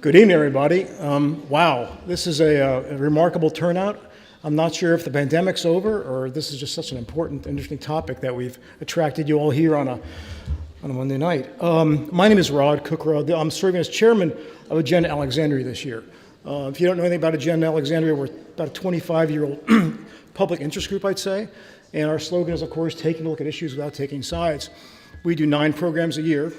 Good evening, everybody. Wow, this is a remarkable turnout. I'm not sure if the pandemic's over or this is just such an important, interesting topic that we've attracted you all here on a Monday night. My name is Rod Cooker. I'm serving as chairman of Agenda Alexandria this year. If you don't know anything about Agenda Alexandria, we're about a 25-year-old public interest group, I'd say. And our slogan is, of course, taking a look at issues without taking sides. We do 9 programs a year.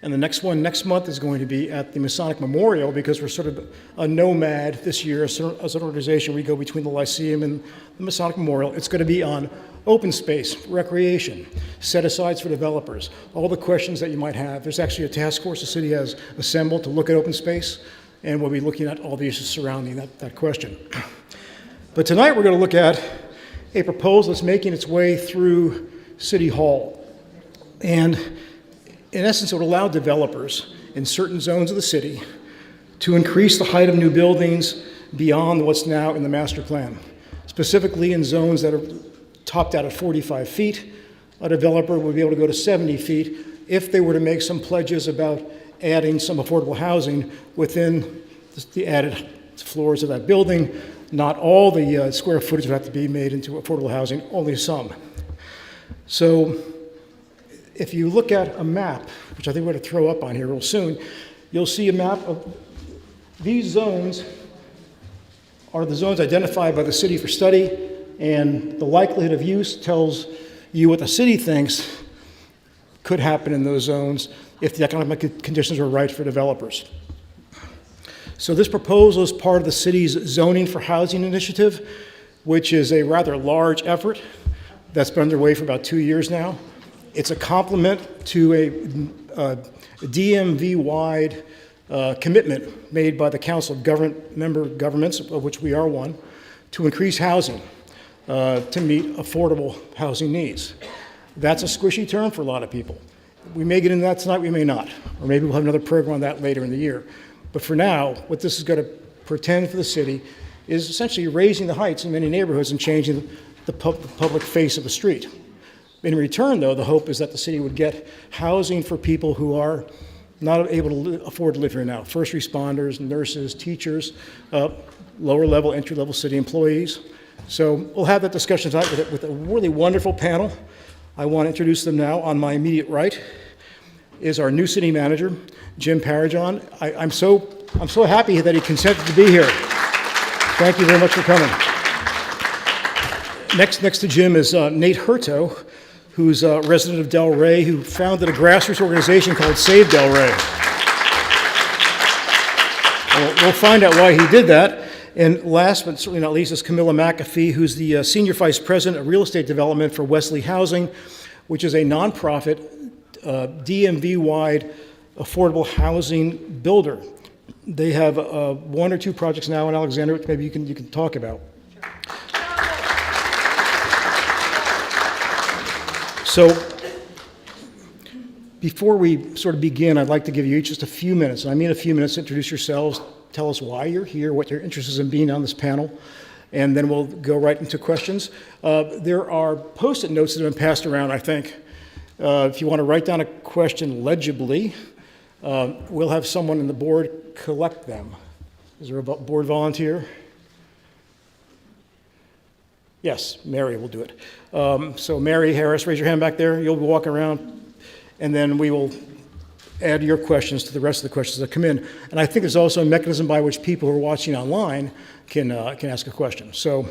And the next one next month is going to be at the Masonic Memorial because we're sort of a nomad this year as an organization. We go between the Lyceum and the Masonic Memorial. It's going to be on open space, recreation, set-asides for developers, all the questions that you might have. There's actually a task force the city has assembled to look at open space, and we'll be looking at all the issues surrounding that question. But tonight we're going to look at a proposal that's making its way through City Hall. And in essence, it would allow developers in certain zones of the city to increase the height of new buildings beyond what's now in the master plan. Specifically in zones that are topped out at 45 feet, a developer would be able to go to 70 feet if they were to make some pledges about adding some affordable housing within the added floors of that building. Not all the square footage would have to be made into affordable housing, only some. So if you look at a map, which I think we're going to throw up on here real soon, you'll see a map of these zones are the zones identified by the city for study, and the likelihood of use tells you what the city thinks could happen in those zones if the economic conditions are right for developers. So this proposal is part of the city's Zoning for Housing initiative, which is a rather large effort that's been underway for about 2 years now. It's a complement to a DMV-wide commitment made by the Council of Member Governments, of which we are one, to increase housing to meet affordable housing needs. That's a squishy term for a lot of people. We may get into that tonight, we may not, or maybe we'll have another program on that later in the year. But for now, what this is going to portend for the city is essentially raising the heights in many neighborhoods and changing the public face of the street. In return, though, the hope is that the city would get housing for people who are not able to afford to live here now. First responders, nurses, teachers, lower-level, entry-level city employees. So we'll have that discussion tonight with a really wonderful panel. I want to introduce them now. On my immediate right is our new city manager, Jim Parajon. I'm so happy that he consented to be here. Thank you very much for coming. Next to Jim is Nate Hurto, who's a resident of Del Rey, who founded a grassroots organization called Save Del Rey. We'll find out why he did that. And last but certainly not least is Camilla McAfee, who's the Senior Vice President of Real Estate Development for Wesley Housing, which is a nonprofit, DMV-wide affordable housing builder. They have 1 or 2 projects now in Alexandria, which maybe you can talk about. So before we sort of begin, I'd like to give you each just a few minutes, and I mean a few minutes, to introduce yourselves, tell us why you're here, what your interest is in being on this panel, and then we'll go right into questions. There are Post-it notes that have been passed around, I think. If you want to write down a question legibly, we'll have someone in the board collect them. Is there a board volunteer? Yes, Mary will do it. So Mary Harris, raise your hand back there. You'll be walking around, and then we will add your questions to the rest of the questions that come in. And I think there's also a mechanism by which people who are watching online can ask a question. So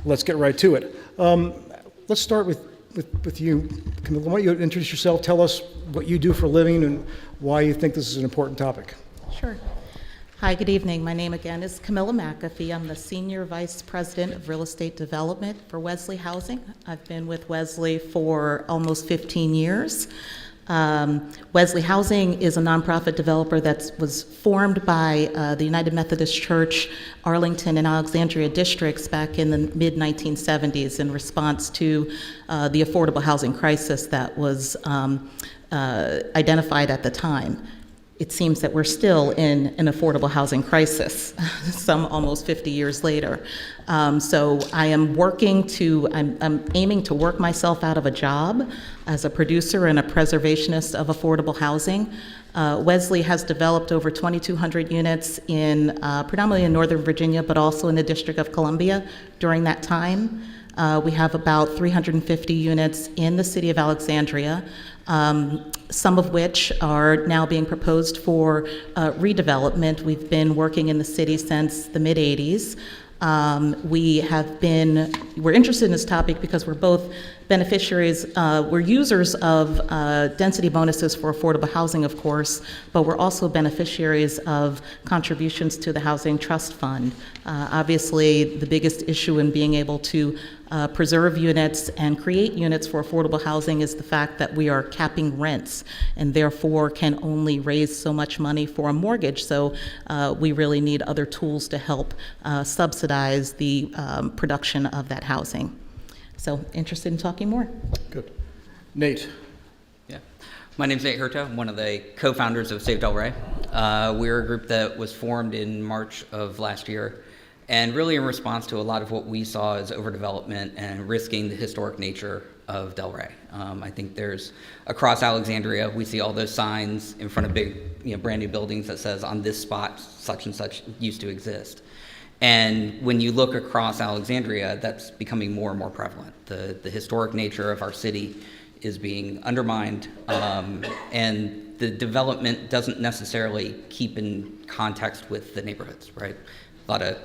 let's get right to it. Let's start with you, Camilla. Why don't you introduce yourself, tell us what you do for a living and why you think this is an important topic. Sure. Hi, good evening. My name again is Camilla McAfee. I'm the Senior Vice President of Real Estate Development for Wesley Housing. I've been with Wesley for almost 15 years. Wesley Housing is a nonprofit developer that was formed by the United Methodist Church, Arlington and Alexandria districts back in the mid-1970s in response to the affordable housing crisis that was identified at the time. it seems that we're still in an affordable housing crisis, some almost 50 years later. So I am I'm aiming to work myself out of a job as a producer and a preservationist of affordable housing. Wesley has developed over 2,200 units predominantly in Northern Virginia, but also in the District of Columbia during that time. We have about 350 units in the city of Alexandria, some of which are now being proposed for redevelopment. We've been working in the city since the mid-'80s. We're interested in this topic because we're both beneficiaries, we're users of density bonuses for affordable housing, of course, but we're also beneficiaries of contributions to the Housing Trust Fund. Obviously, the biggest issue in being able to preserve units and create units for affordable housing is the fact that we are capping rents and therefore can only raise so much money for a mortgage. So we really need other tools to help subsidize the production of that housing. So interested in talking more. Good. Nate. Yeah. My name's Nate Hurta. I'm one of the co-founders of Save Delray. We're a group that was formed in March of last year, and really in response to a lot of what we saw as overdevelopment and risking the historic nature of Delray. I think there's, across Alexandria, we see all those signs in front of big, brand new buildings that says on this spot, such and such used to exist. And when you look across Alexandria, that's becoming more and more prevalent. The historic nature of our city is being undermined, and the development doesn't necessarily keep in context with the neighborhoods, right? A lot of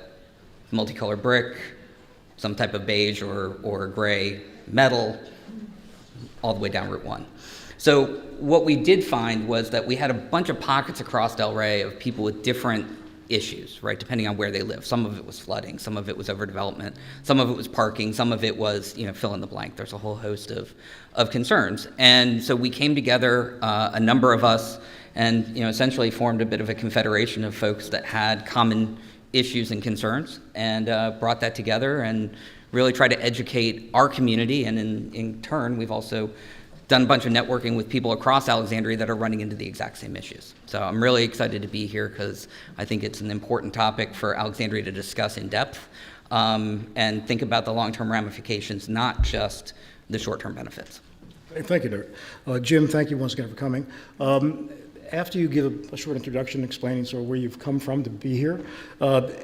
multicolored brick, some type of beige or gray metal, all the way down Route 1. So what we did find was that we had a bunch of pockets across Delray of people with different issues, right, depending on where they live. Some of it was flooding, some of it was overdevelopment, some of it was parking, some of it was, fill in the blank. There's a whole host of concerns. And so we came together, a number of us, and essentially formed a bit of a confederation of folks that had common issues and concerns, and brought that together and really tried to educate our community. And in turn, we've also done a bunch of networking with people across Alexandria that are running into the exact same issues. So I'm really excited to be here because I think it's an important topic for Alexandria to discuss in depth, and think about the long-term ramifications, not just the short-term benefits. Thank you, Derek. Jim, thank you once again for coming. After you give a short introduction explaining sort of where you've come from to be here,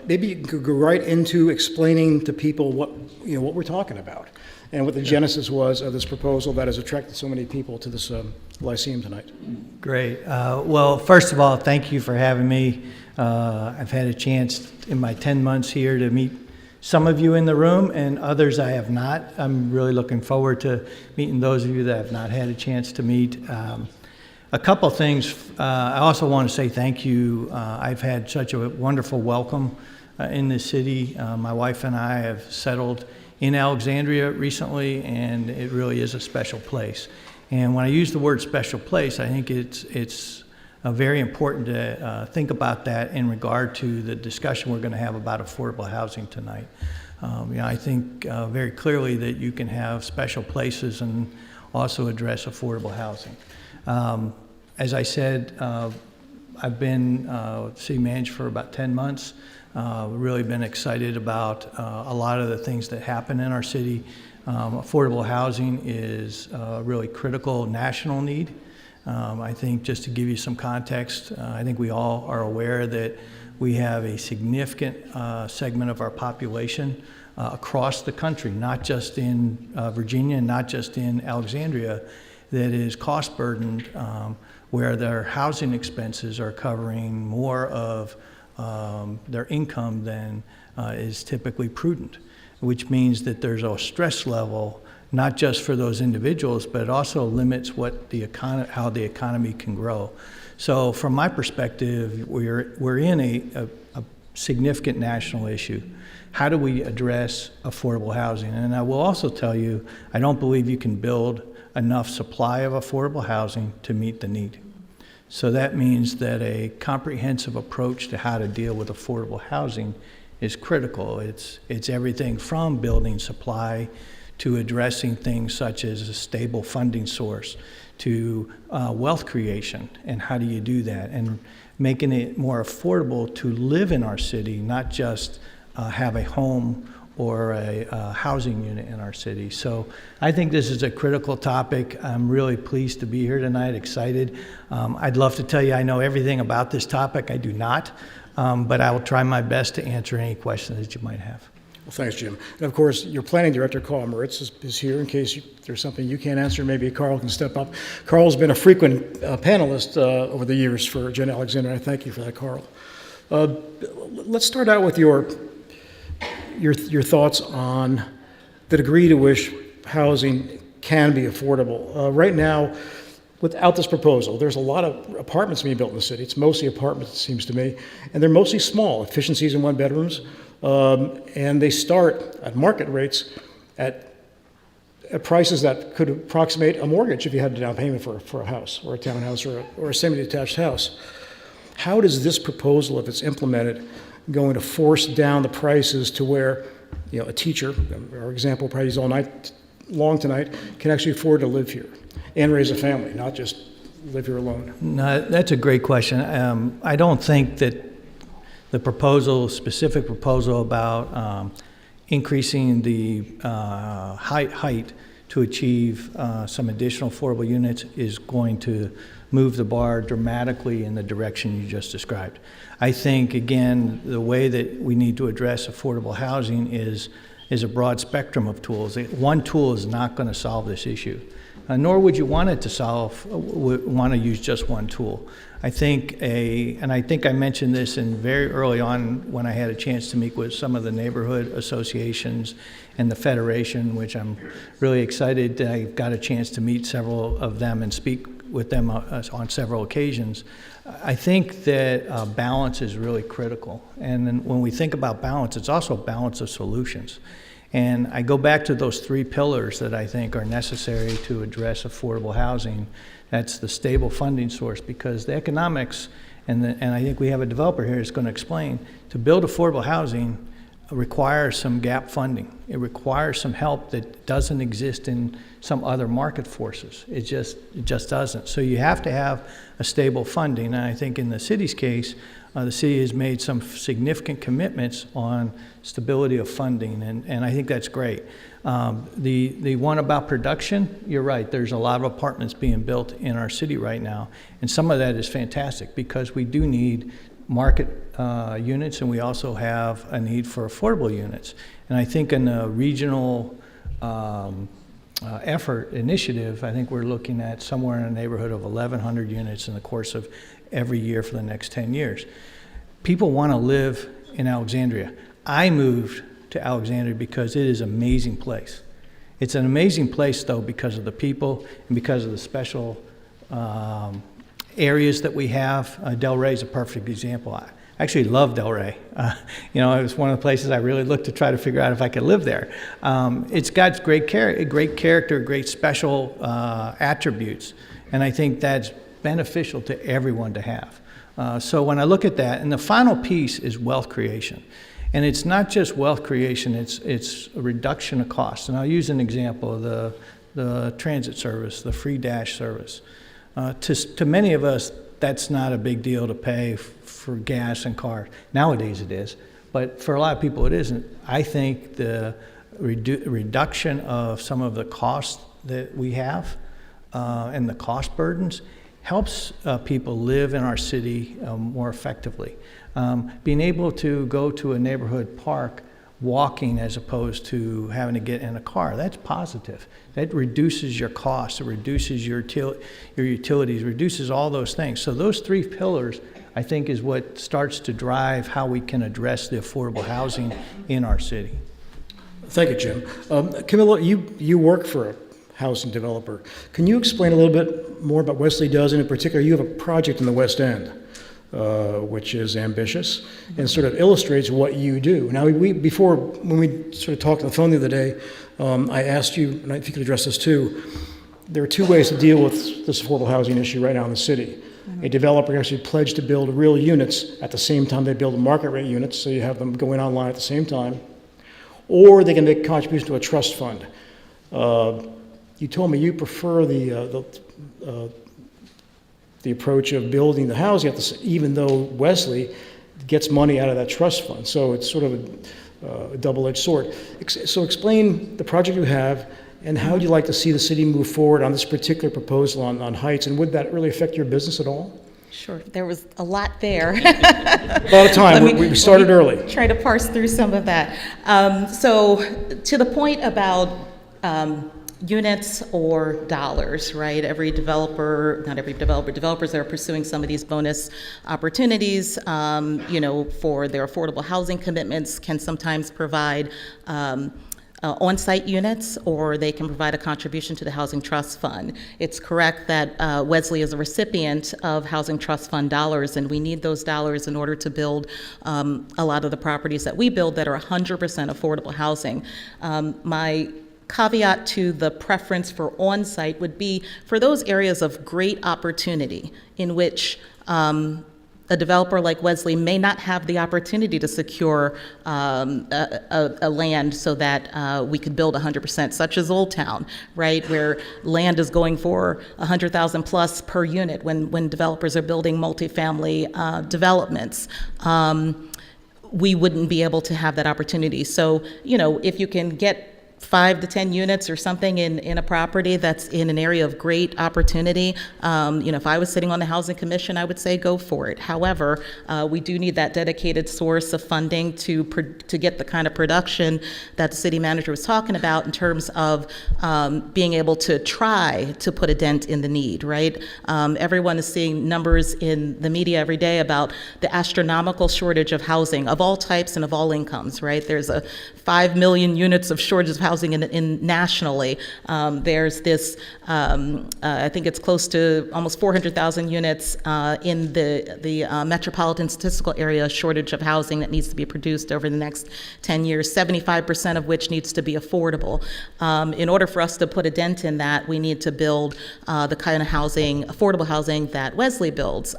maybe you could go right into explaining to people what we're talking about and what the genesis was of this proposal that has attracted so many people to this Lyceum tonight. Great. Well, first of all, thank you for having me. I've had a chance in my 10 months here to meet some of you in the room, and others I have not. I'm really looking forward to meeting those of you that have not had a chance to meet. A couple things. I also want to say thank you. I've had such a wonderful welcome in this city. My wife and I have settled in Alexandria recently, and it really is a special place. And when I use the word special place, I think it's very important to think about that in regard to the discussion we're going to have about affordable housing tonight. I think very clearly that you can have special places and also address affordable housing. As I said, I've been city manager for about 10 months. Really been excited about a lot of the things that happen in our city. Affordable housing is a really critical national need. I think just to give you some context, I think we all are aware that we have a significant segment of our population across the country, not just in Virginia and not just in Alexandria, that is cost burdened, where their housing expenses are covering more of their income than is typically prudent, which means that there's a stress level, not just for those individuals, but it also limits what how the economy can grow. So from my perspective, we're in a significant national issue. How do we address affordable housing? And I will also tell you, I don't believe you can build enough supply of affordable housing to meet the need. So that means that a comprehensive approach to how to deal with affordable housing is critical. It's everything from building supply to addressing things such as a stable funding source, to wealth creation, and how do you do that, and making it more affordable to live in our city, not just have a home or a housing unit in our city. So I think this is a critical topic. I'm really pleased to be here tonight, excited. I'd love to tell you I know everything about this topic. I do not, but I will try my best to answer any questions that you might have. Well, thanks, Jim. And of course, your planning director, Carl Moritz, is here in case there's something you can't answer. Maybe Carl can step up. Carl's been a frequent panelist over the years for Jen Alexandria. I thank you for that, Carl. Let's start out with your thoughts on the degree to which housing can be affordable. Right now, without this proposal, there's a lot of apartments being built in the city. It's mostly apartments, it seems to me, and they're mostly small, efficiencies in one bedrooms, and they start at market rates at prices that could approximate a mortgage if you had a down payment for a house or a townhouse or a semi-detached house. How does this proposal, if it's implemented, going to force down the prices to where, a teacher, our example, probably all night long tonight, can actually afford to live here and raise a family, not just live here alone? No, that's a great question. I don't think that the specific proposal about increasing the height to achieve some additional affordable units is going to move the bar dramatically in the direction you just described. I think, again, the way that we need to address affordable housing is a broad spectrum of tools. One tool is not going to solve this issue, nor would you want it to want to use just one tool. I think I mentioned this very early on when I had a chance to meet with some of the neighborhood associations and the Federation, which I'm really excited. I got a chance to meet several of them and speak with them on several occasions. I think that balance is really critical. And then when we think about balance, it's also a balance of solutions. And I go back to those three pillars that I think are necessary to address affordable housing. That's the stable funding source, because the economics, and I think we have a developer here that's going to explain, to build affordable housing requires some gap funding. It requires some help that doesn't exist in some other market forces. It just doesn't. So you have to have a stable funding. And I think in the city's case, the city has made some significant commitments on stability of funding, and I think that's great. The one about production, you're right, there's a lot of apartments being built in our city right now, and some of that is fantastic because we do need market units, and we also have a need for affordable units. And I think in the regional effort initiative, I think we're looking at somewhere in the neighborhood of 1,100 units in the course of every year for the next 10 years. People want to live in Alexandria. I moved to Alexandria because it is an amazing place. It's an amazing place, though, because of the people and because of the special areas that we have. Delray is a perfect example. I actually love Delray. It was one of the places I really looked to try to figure out if I could live there. It's got great character, great special attributes, and I think that's beneficial to everyone to have. So when I look at that, and the final piece is wealth creation. And it's not just wealth creation, it's a reduction of costs. And I'll use an example of the transit service, the free dash service. To many of us, that's not a big deal to pay for gas and cars. Nowadays it is, but for a lot of people it isn't. I think the reduction of some of the costs that we have and the cost burdens helps people live in our city more effectively. Being able to go to a neighborhood park walking as opposed to having to get in a car, that's positive. That reduces your costs, it reduces your utilities, reduces all those things. So those three pillars, I think, is what starts to drive how we can address the affordable housing in our city. Thank you, Jim. Camilla, you work for a housing developer. Can you explain a little bit more about what Wesley does? And in particular, you have a project in the West End, which is ambitious and sort of illustrates what you do. Now, before, when we sort of talked on the phone the other day, I asked you, and I think you could address this too, there are two ways to deal with this affordable housing issue right now in the city. Mm-hmm. A developer actually pledged to build real units at the same time they build market rate units, so you have them going online at the same time, or they can make contributions to a trust fund. You told me you prefer the approach of building the housing, even though Wesley gets money out of that trust fund. So it's sort of a double-edged sword. So explain the project you have, and how would you like to see the city move forward on this particular proposal on Heights, and would that really affect your business at all? Sure, there was a lot there. A lot of time. We started early. Try to parse through some of that. So to the point about units or dollars, right? Every developer, not every developer, developers that are pursuing some of these bonus opportunities, for their affordable housing commitments can sometimes provide on-site units, or they can provide a contribution to the Housing Trust Fund. It's correct that Wesley is a recipient of Housing Trust Fund dollars, and we need those dollars in order to build a lot of the properties that we build that are 100% affordable housing. My caveat to the preference for on-site would be for those areas of great opportunity in which a developer like Wesley may not have the opportunity to secure a land so that we could build 100%, such as Old Town, right, where land is going for 100,000 plus per unit when developers are building multifamily developments. We wouldn't be able to have that opportunity. So, if you can get 5 to 10 units or something in a property that's in an area of great opportunity. If I was sitting on the Housing Commission, I would say go for it. However, we do need that dedicated source of funding to get the kind of production that the city manager was talking about in terms of being able to try to put a dent in the need, right? Everyone is seeing numbers in the media every day about the astronomical shortage of housing of all types and of all incomes, right? There's a 5 million units of shortage of housing in nationally. There's this, I think it's close to almost 400,000 units in the metropolitan statistical area shortage of housing that needs to be produced over the next 10 years, 75% of which needs to be affordable. In order for us to put a dent in that, we need to build the kind of housing, affordable housing that Wesley builds.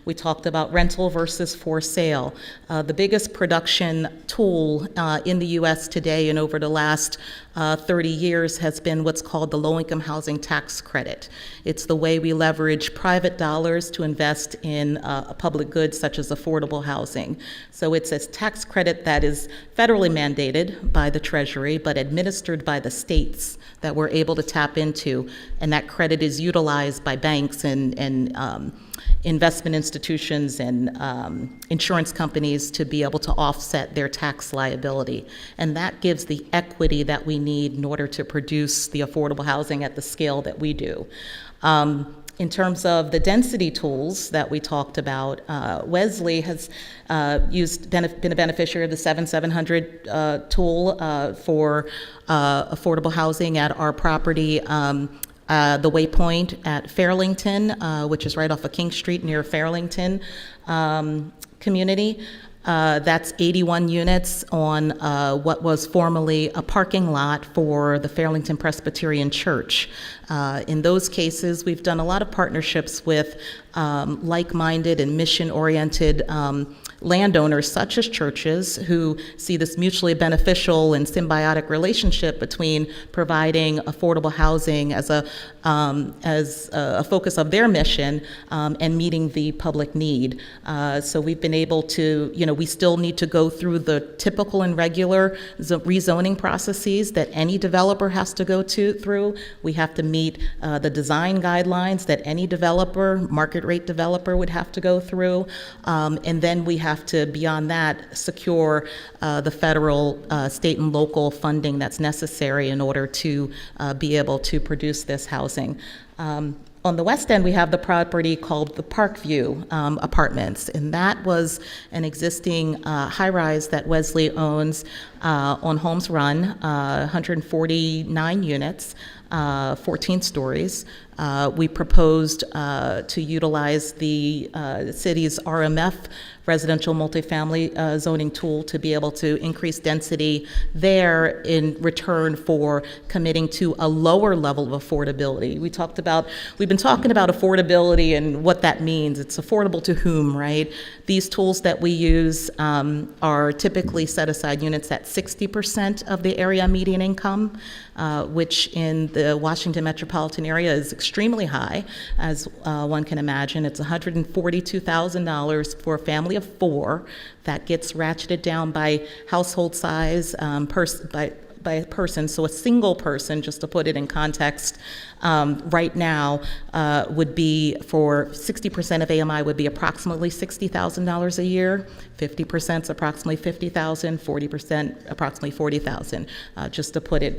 We talked about rental versus for sale. The biggest production tool in the U.S. today and over the last 30 years has been what's called the low-income housing tax credit. It's the way we leverage private dollars to invest in public goods such as affordable housing. So it's a tax credit that is federally mandated by the Treasury, but administered by the states that we're able to tap into, and that credit is utilized by banks and investment institutions and insurance companies to be able to offset their tax liability. And that gives the equity that we need in order to produce the affordable housing at the scale that we do. In terms of the density tools that we talked about, Wesley has been a beneficiary of the 7700 tool for affordable housing at our property, the Waypoint at Fairlington, which is right off of King Street near Fairlington community. That's 81 units on what was formerly a parking lot for the Fairlington Presbyterian Church. In those cases, we've done a lot of partnerships with like-minded and mission-oriented landowners such as churches who see this mutually beneficial and symbiotic relationship between providing affordable housing as a focus of their mission and meeting the public need. So we've been able to, we still need to go through the typical and regular rezoning processes that any developer has to go through. We have to meet the design guidelines that any developer, market rate developer, would have to go through. And then we have to, beyond that, secure the federal, state, and local funding that's necessary in order to be able to produce this housing. On the west end, we have the property called the Parkview Apartments, and that was an existing high-rise that Wesley owns on Holmes Run, 149 units, 14 stories. We proposed to utilize the city's RMF, residential multifamily zoning tool, to be able to increase density there in return for committing to a lower level of affordability. We've been talking about affordability and what that means. It's affordable to whom, right? These tools that we use are typically set aside units at 60% of the area median income, which in the Washington metropolitan area is extremely high, as one can imagine. It's $142,000 for a family of 4. That gets ratcheted down by household size, by person. So a single person, just to put it in context, right now would be, for 60% of AMI, would be approximately $60,000 a year. 50% is approximately $50,000. 40% approximately $40,000. Just to put it,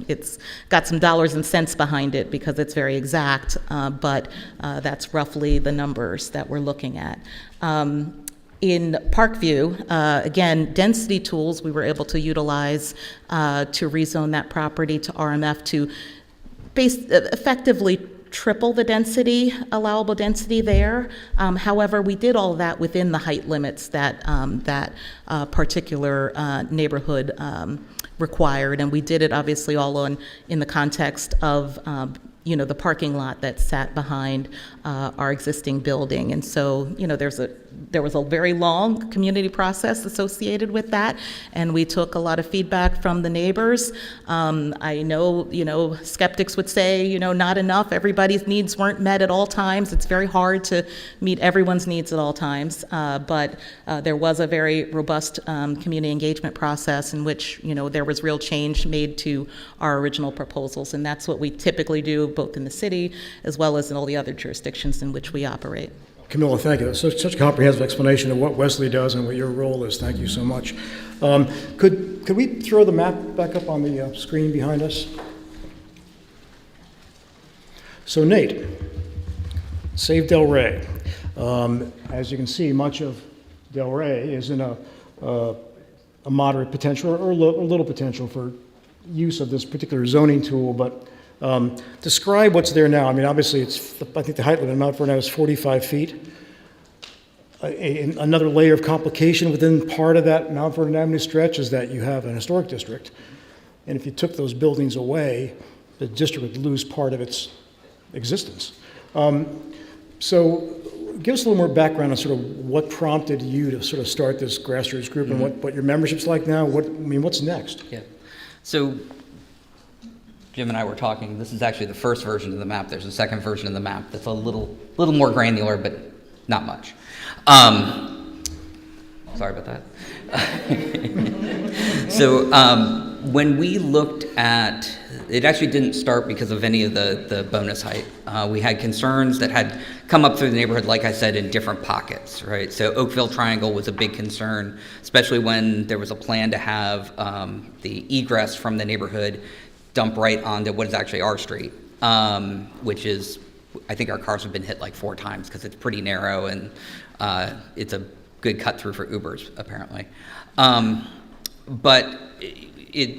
it's got some dollars and cents behind it because it's very exact, but that's roughly the numbers that we're looking at. In Parkview, again, density tools we were able to utilize to rezone that property to RMF to effectively triple the density, allowable density there. However, we did all of that within the height limits that that particular neighborhood required, and we did it obviously all in the context of the parking lot that sat behind our existing building. And so, there was a very long community process associated with that, and we took a lot of feedback from the neighbors. I know, skeptics would say, not enough. Everybody's needs weren't met at all times. It's very hard to meet everyone's needs at all times, but there was a very robust community engagement process in which, there was real change made to our original proposals, and that's what we typically do both in the city as well as in all the other jurisdictions in which we operate. Camilla, thank you. Such a comprehensive explanation of what Wesley does and what your role is. Thank you so much. Could we throw the map back up on the screen behind us? So Nate, Save Delray. As you can see, much of Delray is in a moderate potential or a little potential for use of this particular zoning tool, but describe what's there now. I mean, obviously, I think the height limit in Mount Vernon is 45 feet. Another layer of complication within part of that Mount Vernon Avenue stretch is that you have an historic district. And if you took those buildings away, the district would lose part of its existence. So give us a little more background on sort of what prompted you to sort of start this grassroots group and what your membership's like now. What's next? Yeah. So Jim and I were talking. This is actually the first version of the map. There's a second version of the map that's a little more granular, but not much. Sorry about that. So when we looked at, it actually didn't start because of any of the bonus height. We had concerns that had come up through the neighborhood, like I said, in different pockets, right? So Oakville Triangle was a big concern, especially when there was a plan to have the egress from the neighborhood dump right onto what is actually our street, which is, I think our cars have been hit like 4 times because it's pretty narrow and it's a good cut through for Ubers, apparently. But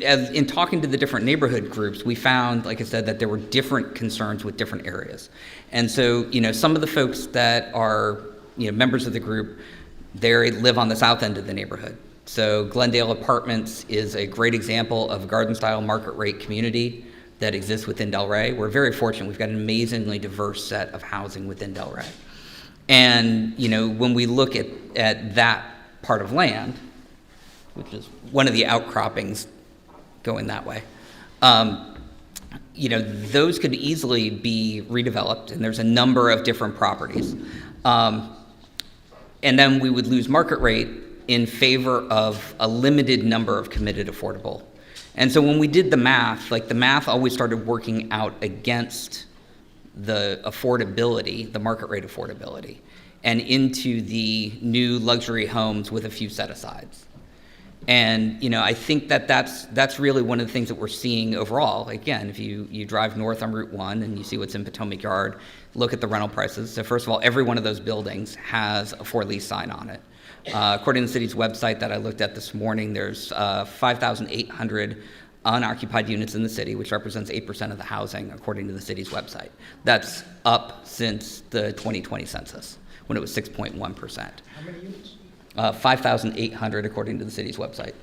as in talking to the different neighborhood groups, we found, like I said, that there were different concerns with different areas. And so, some of the folks that are, members of the group, they live on the south end of the neighborhood. So Glendale Apartments is a great example of a garden-style market rate community that exists within Delray. We're very fortunate. We've got an amazingly diverse set of housing within Delray. And, when we look at that part of land, which is one of the outcroppings going that way, those could easily be redeveloped, and there's a number of different properties. And then we would lose market rate in favor of a limited number of committed affordable. And so when we did the math, the math always started working out against the affordability, the market rate affordability, and into the new luxury homes with a few set-asides. And, I think that's really one of the things that we're seeing overall. Again, if you drive north on Route 1 and you see what's in Potomac Yard, look at the rental prices. So first of all, every one of those buildings has a for lease sign on it. According to the city's website that I looked at this morning, there's 5,800 unoccupied units in the city, which represents 8% of the housing according to the city's website. That's up since the 2020 census, when it was 6.1%. How many units? 5,800 according to the city's website.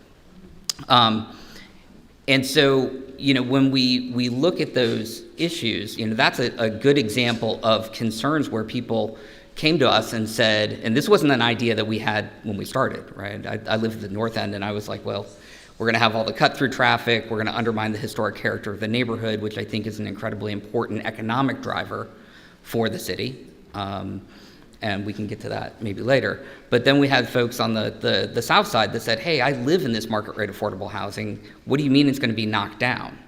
And so, when we look at those issues, that's a good example of concerns where people came to us and said, and this wasn't an idea that we had when we started, right? I lived at the north end, and I was like, well, we're going to have all the cut-through traffic, we're going to undermine the historic character of the neighborhood, which I think is an incredibly important economic driver for the city. And we can get to that maybe later. But then we had folks on the south side that said, hey, I live in this market rate affordable housing. What do you mean it's going to be knocked down?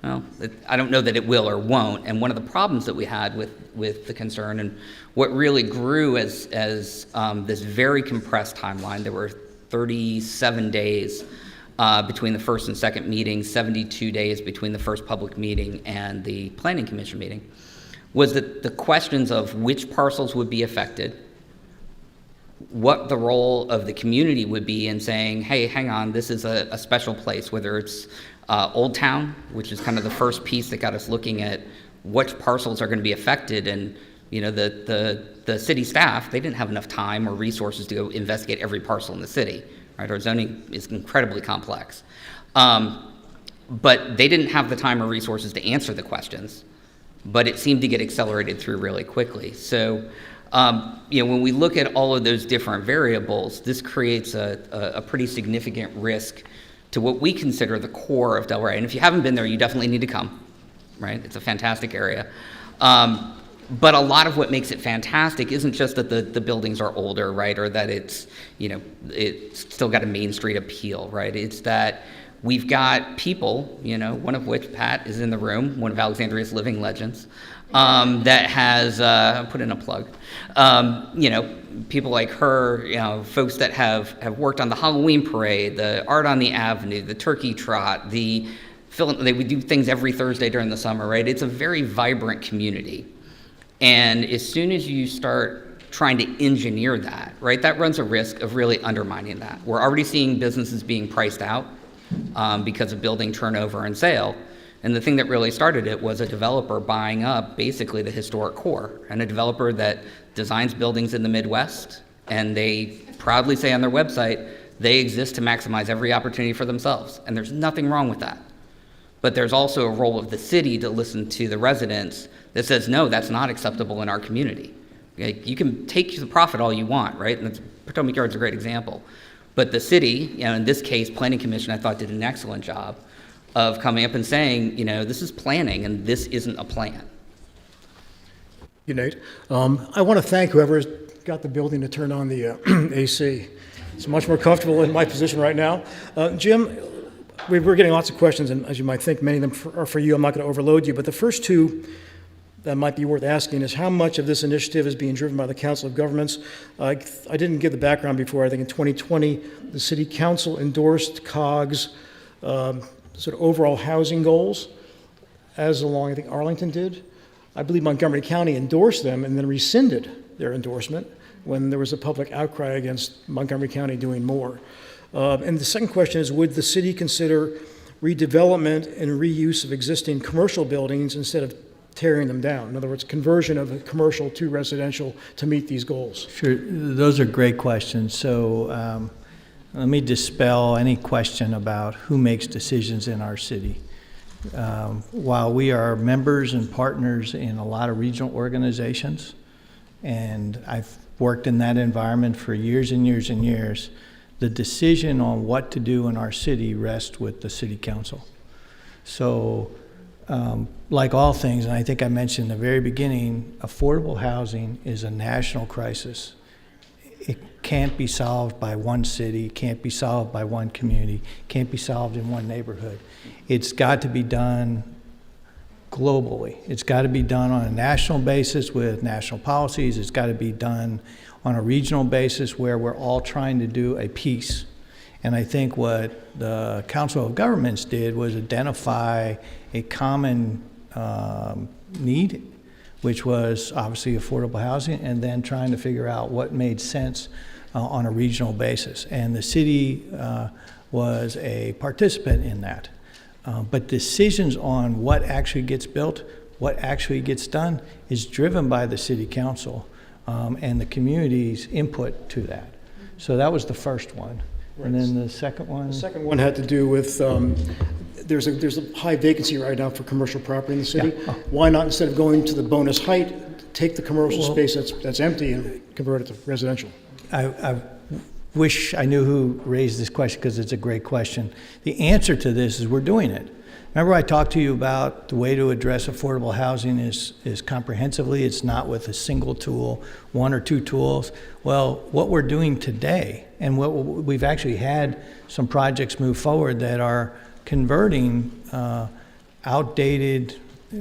Well, I don't know that it will or won't. And one of the problems that we had with the concern, and what really grew as this very compressed timeline, there were 37 days between the first and second meeting, 72 days between the first public meeting and the Planning Commission meeting, was that the questions of which parcels would be affected, what the role of the community would be in saying, hey, hang on, this is a special place, whether it's Old Town, which is kind of the first piece that got us looking at which parcels are going to be affected. And the city staff, they didn't have enough time or resources to go investigate every parcel in the city, right? Our zoning is incredibly complex. But they didn't have the time or resources to answer the questions, but it seemed to get accelerated through really quickly. So, when we look at all of those different variables, this creates a pretty significant risk to what we consider the core of Delray. And if you haven't been there, you definitely need to come, right? It's a fantastic area. But a lot of what makes it fantastic isn't just that the buildings are older, right? Or that it's still got a Main Street appeal, right? It's that we've got people, one of which, Pat, is in the room, one of Alexandria's living legends, that has, put in a plug, people like her, folks that have worked on the Halloween parade, the art on the avenue, the turkey trot, we do things every Thursday during the summer, right? It's a very vibrant community. And as soon as you start trying to engineer that, right, that runs a risk of really undermining that. We're already seeing businesses being priced out because of building turnover and sale. And the thing that really started it was a developer buying up basically the historic core, and a developer that designs buildings in the Midwest, and they proudly say on their website they exist to maximize every opportunity for themselves. And there's nothing wrong with that. But there's also a role of the city to listen to the residents that says, no, that's not acceptable in our community. You can take the profit all you want, right? And Potomac Yard's a great example. But the city, in this case, Planning Commission, I thought did an excellent job of coming up and saying, this is planning and this isn't a plan. You, Nate. I want to thank whoever got the building to turn on the AC. It's much more comfortable in my position right now. Jim, we're getting lots of questions, and as you might think, many of them are for you. I'm not going to overload you, but the first two that might be worth asking is how much of this initiative is being driven by the Council of Governments. I didn't give the background before. I think in 2020, the City Council endorsed COG's sort of overall housing goals, as along, I think Arlington did. I believe Montgomery County endorsed them and then rescinded their endorsement when there was a public outcry against Montgomery County doing more. And the second question is, would the city consider redevelopment and reuse of existing commercial buildings instead of tearing them down? In other words, conversion of a commercial to residential to meet these goals. Sure, those are great questions. So let me dispel any question about who makes decisions in our city. While we are members and partners in a lot of regional organizations, and I've worked in that environment for years and years and years, the decision on what to do in our city rests with the city council. So like all things, and I think I mentioned in the very beginning, affordable housing is a national crisis. It can't be solved by one city, can't be solved by one community, can't be solved in one neighborhood. It's got to be done globally. It's got to be done on a national basis with national policies. It's got to be done on a regional basis where we're all trying to do a piece. And I think what the Council of Governments did was identify a common need, which was obviously affordable housing, and then trying to figure out what made sense on a regional basis. And the city was a participant in that. But decisions on what actually gets built, what actually gets done, is driven by the city council and the community's input to that. So that was the first one. And then the second one? The second one had to do with, there's a high vacancy right now for commercial property in the city. Yeah. Oh. Why not, instead of going to the bonus height, take the commercial space that's empty and convert it to residential? I wish I knew who raised this question because it's a great question. The answer to this is we're doing it. Remember I talked to you about the way to address affordable housing is comprehensively. It's not with a single tool, one or two tools. Well, what we're doing today, and what we've actually had some projects move forward that are converting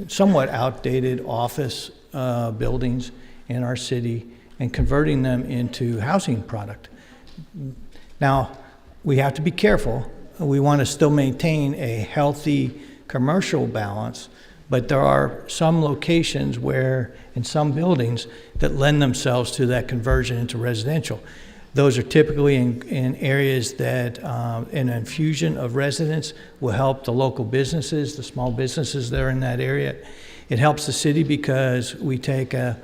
somewhat outdated office buildings in our city and converting them into housing product. Now, we have to be careful. We want to still maintain a healthy commercial balance, but there are some locations where, in some buildings, that lend themselves to that conversion into residential. Those are typically in areas that an infusion of residents will help the local businesses, the small businesses that are in that area. It helps the city because we take a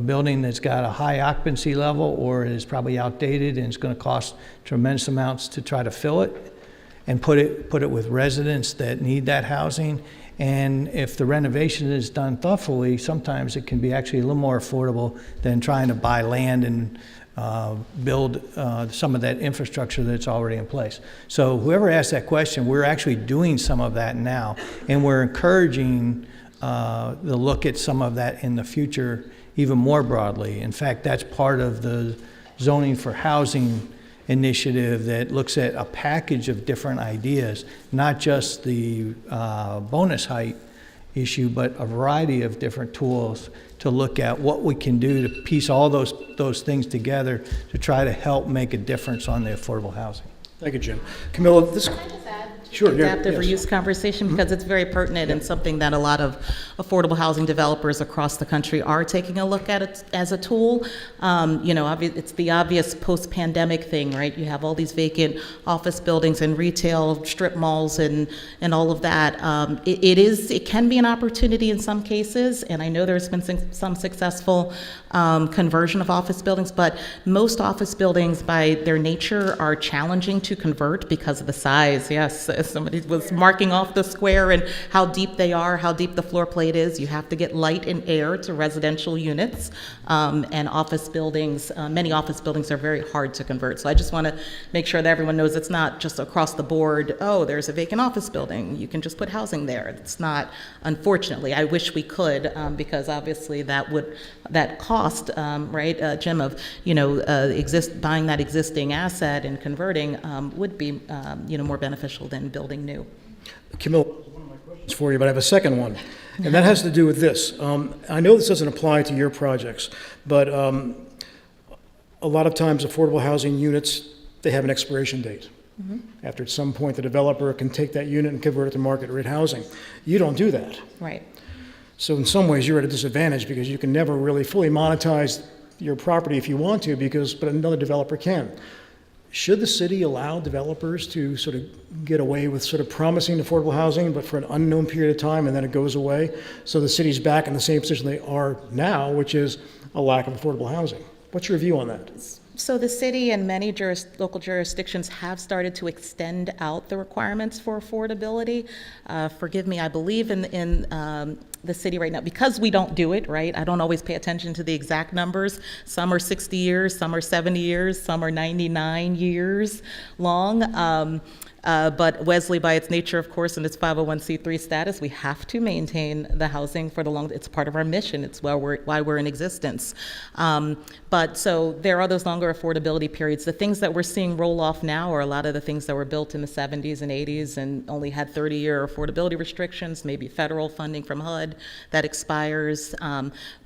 building that's got a high occupancy level or is probably outdated and it's going to cost tremendous amounts to try to fill it, and put it with residents that need that housing. And if the renovation is done thoughtfully, sometimes it can be actually a little more affordable than trying to buy land and build some of that infrastructure that's already in place. So whoever asked that question, we're actually doing some of that now, and we're encouraging the look at some of that in the future even more broadly. In fact, that's part of the zoning for housing initiative that looks at a package of different ideas, not just the bonus height issue, but a variety of different tools to look at what we can do to piece all those things together to try to help make a difference on the affordable housing. Thank you, Jim. Camilla, this... Can I just add to Sure, the yeah, adaptive yes. reuse conversation, because it's very pertinent and something that a lot of affordable housing developers across the country are taking a look at it as a tool. It's the obvious post-pandemic thing, right? You have all these vacant office buildings and retail strip malls and all of that. It can be an opportunity in some cases, and I know there's been some successful conversion of office buildings, but most office buildings by their nature are challenging to convert because of the size. Yes, somebody was marking off the square and how deep they are, how deep the floor plate is. You have to get light and air to residential units, and office buildings, many office buildings are very hard to convert. So I just want to make sure that everyone knows it's not just across the board, oh, there's a vacant office building, you can just put housing there. It's not, unfortunately. I wish we could, because obviously that cost, right, Jim, of, buying that existing asset and converting would be, more beneficial than building new. Camille, one of my questions for you, but I have a second one, and that has to do with this. I know this doesn't apply to your projects, but a lot of times affordable housing units, they have an expiration date. Mm-hmm. After at some point the developer can take that unit and convert it to market rate housing. You don't do that. Right. So in some ways you're at a disadvantage because you can never really fully monetize your property if you want to, but another developer can. Should the city allow developers to sort of get away with sort of promising affordable housing, but for an unknown period of time, and then it goes away? So the city's back in the same position they are now, which is a lack of affordable housing. What's your view on that? So the city and many local jurisdictions have started to extend out the requirements for affordability. Forgive me, I believe in the city right now, because we don't do it, right? I don't always pay attention to the exact numbers. Some are 60 years, some are 70 years, some are 99 years long. But Wesley, by its nature, of course, in its 501c3 status, we have to maintain the housing for the long. It's part of our mission. It's why we're in existence. But so there are those longer affordability periods. The things that we're seeing roll off now are a lot of the things that were built in the 70s and 80s and only had 30-year affordability restrictions, maybe federal funding from HUD that expires.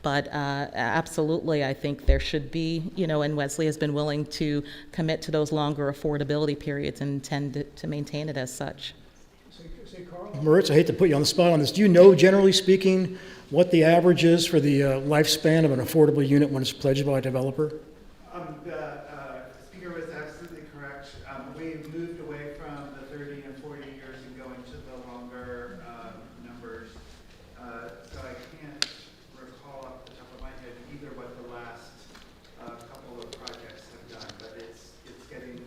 But absolutely, I think there should be, and Wesley has been willing to commit to those longer affordability periods and intend to maintain it as such. Moritz, I hate to put you on the spot on this. Do you know, generally speaking, what the average is for the lifespan of an affordable unit when it's pledged by a developer? The speaker was absolutely correct. We moved away from the 30 and 40 years and going to the longer numbers. So I can't recall off the top of my head either what the last couple of projects have done, but it's getting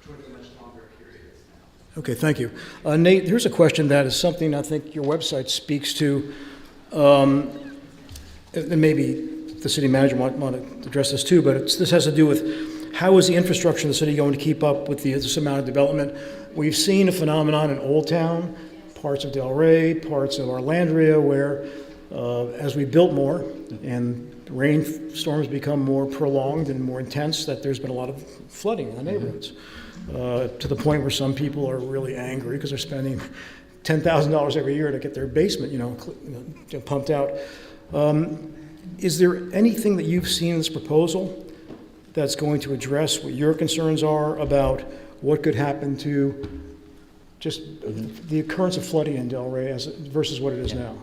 towards a much longer periods now. Okay, thank you. Nate, here's a question that is something I think your website speaks to. And maybe the city manager might want to address this too, but this has to do with how is the infrastructure in the city going to keep up with this amount of development? We've seen a phenomenon in Old Town, parts of Delray, parts of Alexandria, where as we built more and rainstorms become more prolonged and more intense, that there's been a lot of flooding in the neighborhoods. To the point where some people are really angry because they're spending $10,000 every year to get their basement, pumped out. Is there anything that you've seen in this proposal that's going to address what your concerns are about what could happen to just the occurrence of flooding in Delray versus what it is now?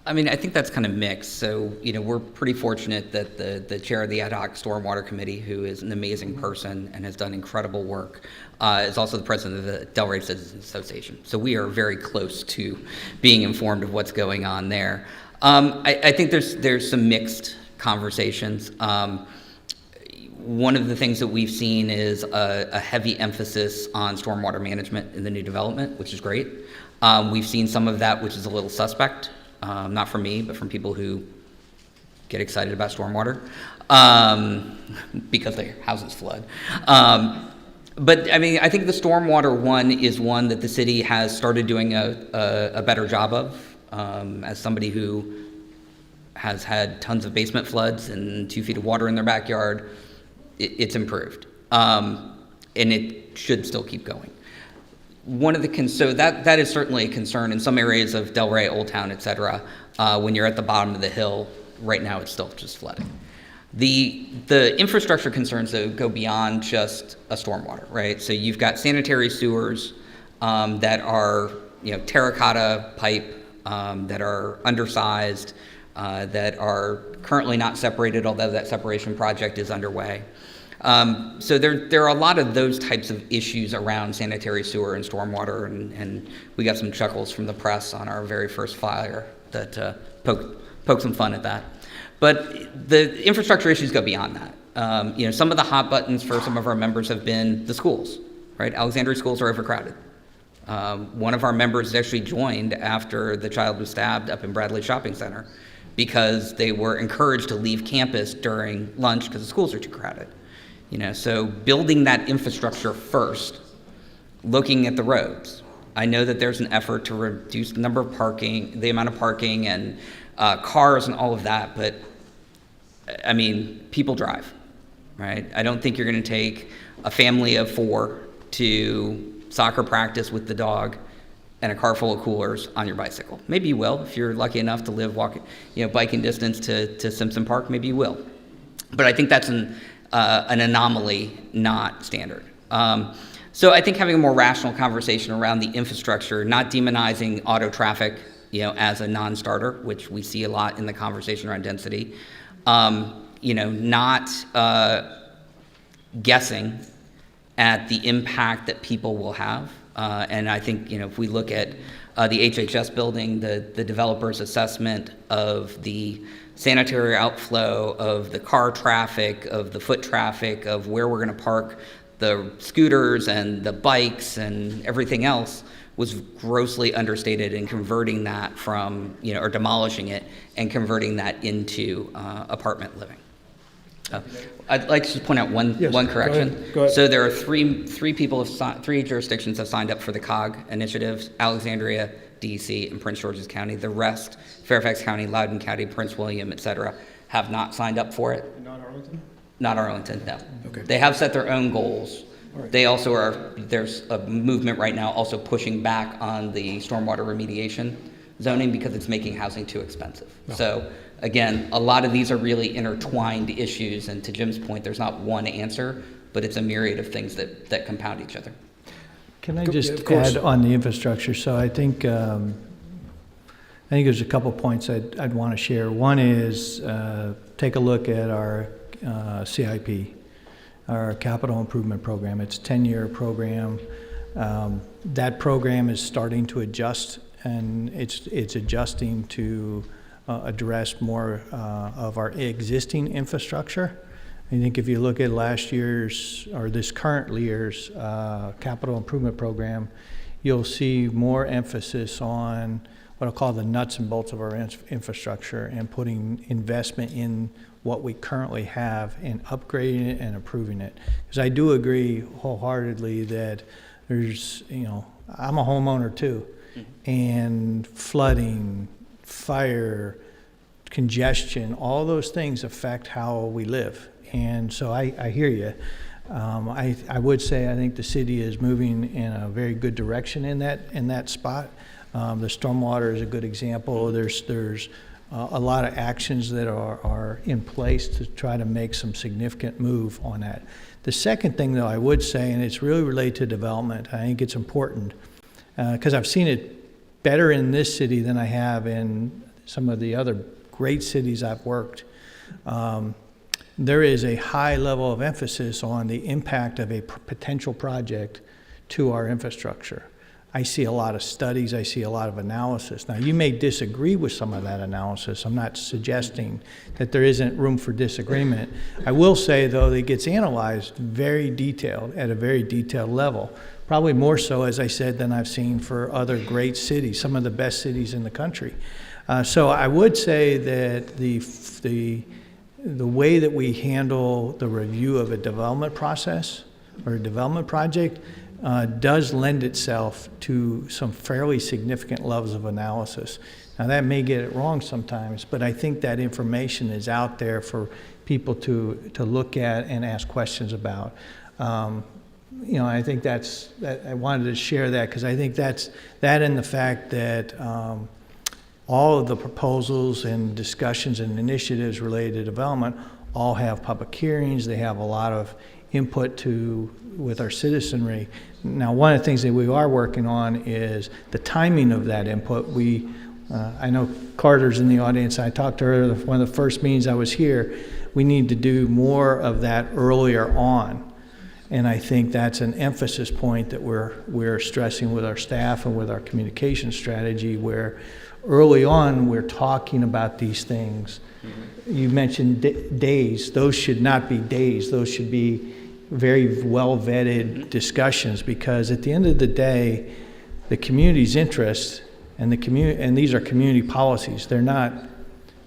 I mean, I think that's kind of mixed. So, we're pretty fortunate that the chair of the ad hoc stormwater committee, who is an amazing person and has done incredible work, is also the president of the Delray Citizens Association. So we are very close to being informed of what's going on there. I think there's some mixed conversations. One of the things that we've seen is a heavy emphasis on stormwater management in the new development, which is great. We've seen some of that, which is a little suspect. Not from me, but from people who get excited about stormwater because their houses flood. But I mean, I think the stormwater one is one that the city has started doing a better job of. As somebody who has had tons of basement floods and 2 feet of water in their backyard, it's improved. And it should still keep going. One of the so that is certainly a concern in some areas of Delray, Old Town, et cetera. When you're at the bottom of the hill, right now it's still just flooding. The infrastructure concerns though go beyond just a stormwater, right? So you've got sanitary sewers that are terracotta pipe that are undersized, that are currently not separated, although that separation project is underway. So there are a lot of those types of issues around sanitary sewer and stormwater, and we got some chuckles from the press on our very first flyer that poked some fun at that. But the infrastructure issues go beyond that. Some of the hot buttons for some of our members have been the schools, right? Alexandria schools are overcrowded. One of our members actually joined after the child was stabbed up in Bradley Shopping Center because they were encouraged to leave campus during lunch because the schools are too crowded. So building that infrastructure first, looking at the roads. I know that there's an effort to reduce the amount of parking and cars and all of that, but I mean, people drive, right? I don't think you're going to take a family of 4 to soccer practice with the dog and a car full of coolers on your bicycle. Maybe you will if you're lucky enough to live biking distance to Simpson Park. Maybe you will, but I think that's an anomaly, not standard. So I think having a more rational conversation around the infrastructure, not demonizing auto traffic, as a non-starter, which we see a lot in the conversation around density. Not guessing at the impact that people will have. And I think, if we look at the HHS building, the developer's assessment of the sanitary outflow, of the car traffic, of the foot traffic, of where we're going to park the scooters and the bikes and everything else was grossly understated in converting that from, or demolishing it and converting that into apartment living. I'd like to just point out one correction. Go ahead. So there are three jurisdictions have signed up for the COG initiative: Alexandria, DC, and Prince George's County. The rest, Fairfax County, Loudoun County, Prince William, et cetera, have not signed up for it. Not Arlington? Not Arlington, no. Okay. They have set their own goals. Right. They also there's a movement right now also pushing back on the stormwater remediation zoning because it's making housing too expensive. No. So again, a lot of these are really intertwined issues, and to Jim's point, there's not one answer, but it's a myriad of things that compound each other. Can I Yeah, just of course. add on the infrastructure? So I think there's a couple points I'd want to share. One is take a look at our CIP, our capital improvement program. It's a 10-year program. That program is starting to adjust, and it's adjusting to address more of our existing infrastructure. I think if you look at last year's, or this current year's capital improvement program, you'll see more emphasis on what I'll call the nuts and bolts of our infrastructure and putting investment in what we currently have and upgrading it and improving it. Because I do agree wholeheartedly that there's, I'm a homeowner too, and flooding, fire, congestion, all those things affect how we live. And so I hear you. I would say I think the city is moving in a very good direction in that spot. The stormwater is a good example. There's a lot of actions that are in place to try to make some significant move on that. The second thing, though, I would say, and it's really related to development, I think it's important, because I've seen it better in this city than I have in some of the other great cities I've worked. There is a high level of emphasis on the impact of a potential project to our infrastructure. I see a lot of studies, I see a lot of analysis. Now, you may disagree with some of that analysis. I'm not suggesting that there isn't room for disagreement. I will say, though, that it gets analyzed very detailed, at a very detailed level. Probably more so, as I said, than I've seen for other great cities, some of the best cities in the country. So I would say that the way that we handle the review of a development process or a development project does lend itself to some fairly significant levels of analysis. Now, that may get it wrong sometimes, but I think that information is out there for people to look at and ask questions about. I think that I wanted to share that because I think that and the fact that all of the proposals and discussions and initiatives related to development all have public hearings. They have a lot of input with our citizenry. Now, one of the things that we are working on is the timing of that input. I know Carter's in the audience. I talked to her one of the first meetings I was here. We need to do more of that earlier on. And I think that's an emphasis point that we're stressing with our staff and with our communication strategy, where early on we're talking about these things. Mm-hmm. You mentioned days. Those should not be days. Those should be very well vetted discussions, because at the end of the day, the community's interest and these are community policies. They're not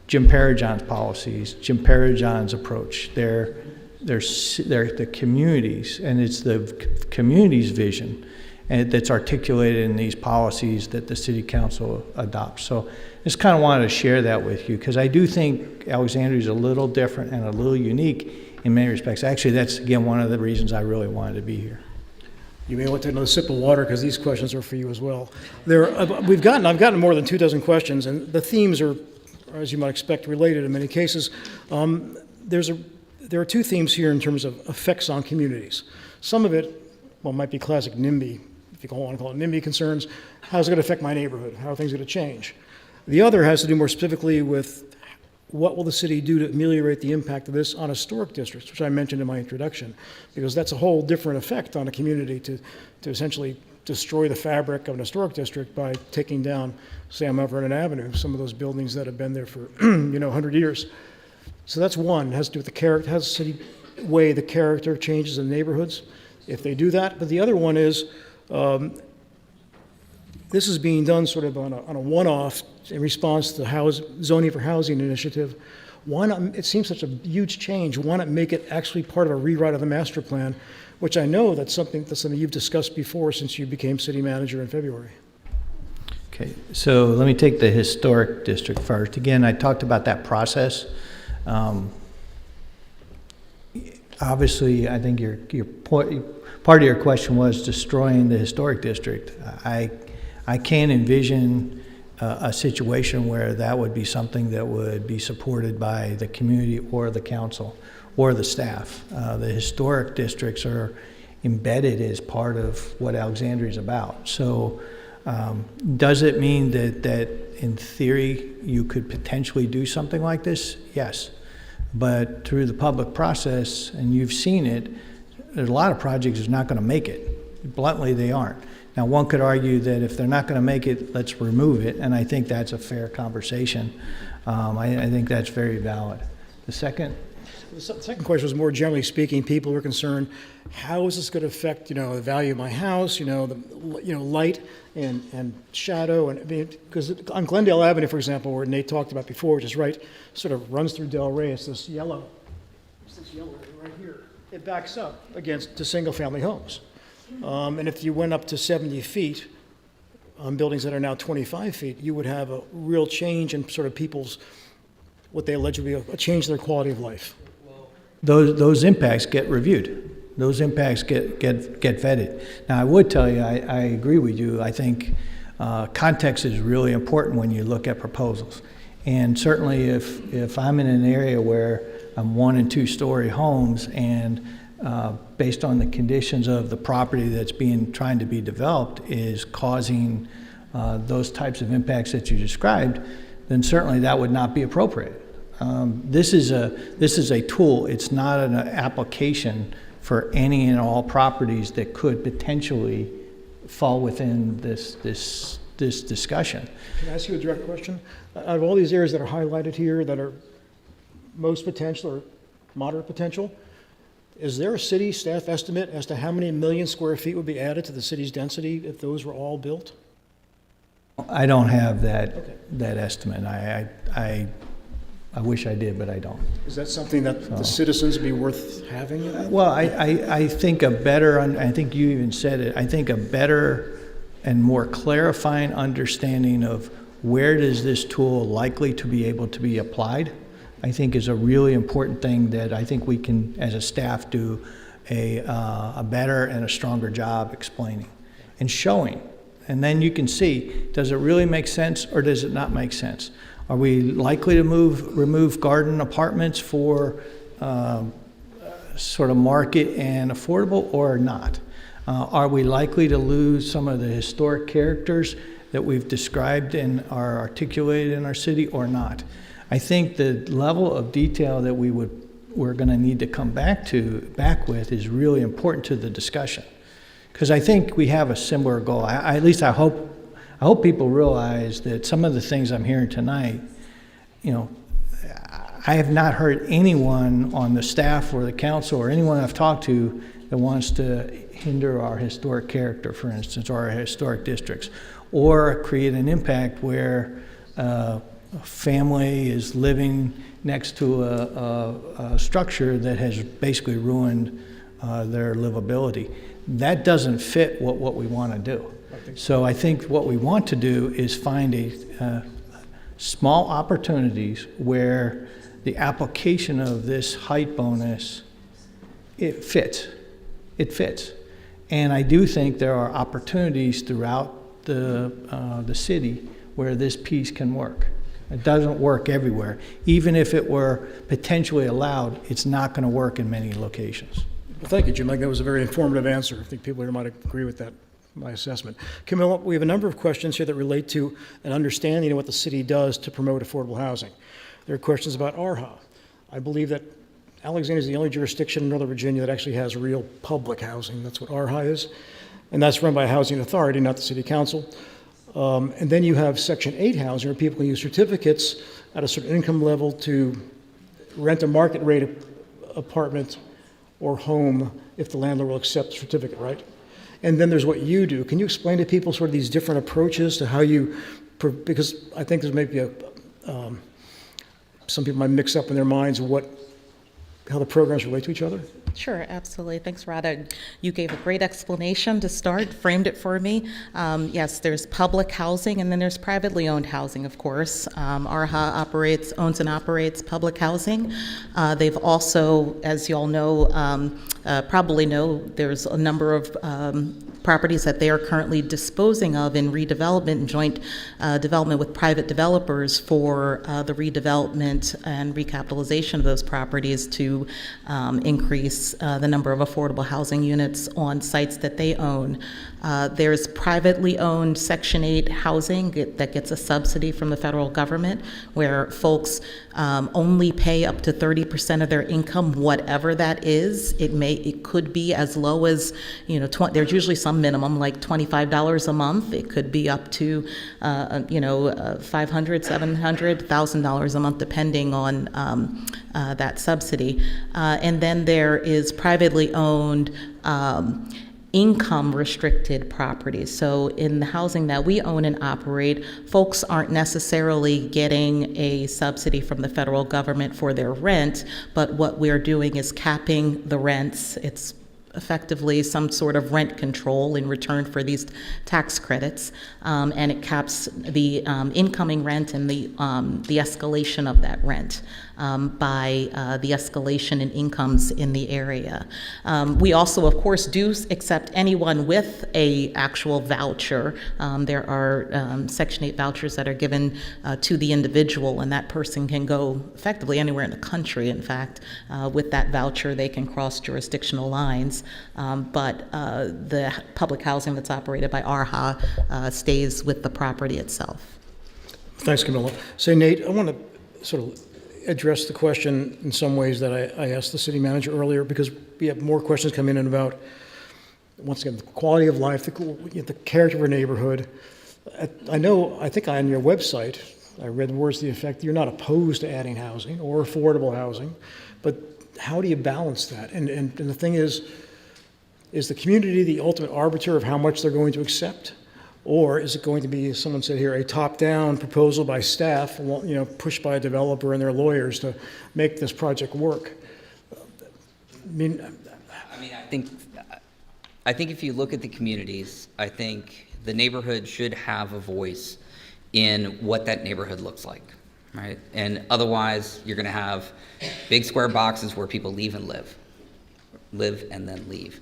Jim Parajon's policies, Jim Parajon's approach. They're the communities, and it's the community's vision that's articulated in these policies that the city council adopts. So just kind of wanted to share that with you, because I do think Alexandria is a little different and a little unique in many respects. Actually, that's, again, one of the reasons I really wanted to be here. You may want to take another sip of water, because these questions are for you as well. I've gotten more than 24 questions, and the themes are, as you might expect, related in many cases. There are two themes here in terms of effects on communities. Some of it, might be classic NIMBY, if you want to call it NIMBY concerns. How's it going to affect my neighborhood? How are things going to change? The other has to do more specifically with what will the city do to ameliorate the impact of this on historic districts, which I mentioned in my introduction, because that's a whole different effect on a community to essentially destroy the fabric of an historic district by taking down, say, on Mount Vernon Avenue, some of those buildings that have been there for 100 years. So that's one. It has to do with the character, has the city way the character changes in neighborhoods, if they do that. But the other one is, this is being done sort of on a one-off in response to the Zoning for Housing initiative. Why not? It seems such a huge change. Why not make it actually part of a rewrite of the master plan, which I know that's something you've discussed before since you became city manager in February. Okay, so let me take the historic district first. Again, I talked about that process. Obviously, I think your point, part of your question was destroying the historic district. I can't envision a situation where that would be something that would be supported by the community or the council or the staff. The historic districts are embedded as part of what Alexandria is about. So does it mean that in theory you could potentially do something like this? Yes. But through the public process, and you've seen it, there's a lot of projects that's not going to make it. Bluntly, they aren't. Now, one could argue that if they're not going to make it, let's remove it, and I think that's a fair conversation. I think that's very valid. The second? The second question was more generally speaking, people were concerned, how is this going to affect, the value of my house, light and shadow, and because on Glendale Avenue, for example, where Nate talked about before, which is right, sort of runs through Del Rey, it's this yellow right here. It backs up to single-family homes. And if you went up to 70 feet on buildings that are now 25 feet, you would have a real change in sort of people's, what they allege would be a change in their quality of life. Those impacts get reviewed. Those impacts get vetted. Now, I would tell you, I agree with you. I think context is really important when you look at proposals. And certainly if I'm in an area where I'm 1- and 2-story homes and based on the conditions of the property that's trying to be developed is causing those types of impacts that you described, then certainly that would not be appropriate. This is a tool. It's not an application for any and all properties that could potentially fall within this discussion. Can I ask you a direct question? Out of all these areas that are highlighted here that are most potential or moderate potential, is there a city staff estimate as to how many million square feet would be added to the city's density if those were all built? I don't have that Okay. that estimate. I wish I did, but I don't. Is that something that the citizens would be worth having? Well, I think I think you even said it, I think a better and more clarifying understanding of where does this tool likely to be able to be applied, I think is a really important thing that I think we can, as a staff, do a better and a stronger job explaining and showing. And then you can see, does it really make sense or does it not make sense? Are we likely to remove garden apartments for sort of market and affordable or not? Are we likely to lose some of the historic characters that we've described and are articulated in our city or not? I think the level of detail that we're going to need to come back with is really important to the discussion, because I think we have a similar goal. At least I hope people realize that some of the things I'm hearing tonight, I have not heard anyone on the staff or the council or anyone I've talked to that wants to hinder our historic character, for instance, or our historic districts, or create an impact where a family is living next to a structure that has basically ruined their livability. That doesn't fit what we want to do. So I think what we want to do is find small opportunities where the application of this height bonus, it fits. And I do think there are opportunities throughout the city where this piece can work. It doesn't work everywhere. Even if it were potentially allowed, it's not going to work in many locations. Well, thank you, Jim. I think that was a very informative answer. I think people here might agree with that, my assessment. Camilla, we have a number of questions here that relate to an understanding of what the city does to promote affordable housing. There are questions about ARHA. I believe that Alexandria is the only jurisdiction in Northern Virginia that actually has real public housing. That's what ARHA is. And that's run by a housing authority, not the city council. And then you have Section 8 housing, where people can use certificates at a certain income level to rent a market rate apartment or home if the landlord will accept the certificate, right? And then there's what you do. Can you explain to people sort of these different approaches to how you, because I think there's maybe some people might mix up in their minds how the programs relate to each other? Sure, absolutely. Thanks, Rada. You gave a great explanation to start, framed it for me. Yes, there's public housing, and then there's privately owned housing, of course. ARHA owns and operates public housing. They've also, as you all know, probably know, there's a number of properties that they are currently disposing of in redevelopment and joint development with private developers for the redevelopment and recapitalization of those properties to increase the number of affordable housing units on sites that they own. There's privately owned Section 8 housing that gets a subsidy from the federal government, where folks only pay up to 30% of their income, whatever that is. It could be as low as, there's usually some minimum, like $25 a month. It could be up to, $500, $700, $1,000 a month, depending on that subsidy. And then there is privately owned income restricted properties. So in the housing that we own and operate, folks aren't necessarily getting a subsidy from the federal government for their rent, but what we're doing is capping the rents. It's effectively some sort of rent control in return for these tax credits, and it caps the incoming rent and the escalation of that rent by the escalation in incomes in the area. We also, of course, do accept anyone with a actual voucher. There are Section 8 vouchers that are given to the individual, and that person can go effectively anywhere in the country. In fact, with that voucher, they can cross jurisdictional lines. But the public housing that's operated by ARHA stays with the property itself. Thanks, Camilla. So, Nate, I want to sort of address the question in some ways that I asked the city manager earlier, because we have more questions come in and about, once again, the quality of life, the character of our neighborhood. I think on your website, I read the words to the effect, you're not opposed to adding housing or affordable housing, but how do you balance that? And the thing is the community the ultimate arbiter of how much they're going to accept? Or is it going to be, as someone said here, a top-down proposal by staff, pushed by a developer and their lawyers to make this project work? I think if you look at the communities, I think the neighborhood should have a voice in what that neighborhood looks like, right? And otherwise, you're going to have big square boxes where people leave and live and then leave.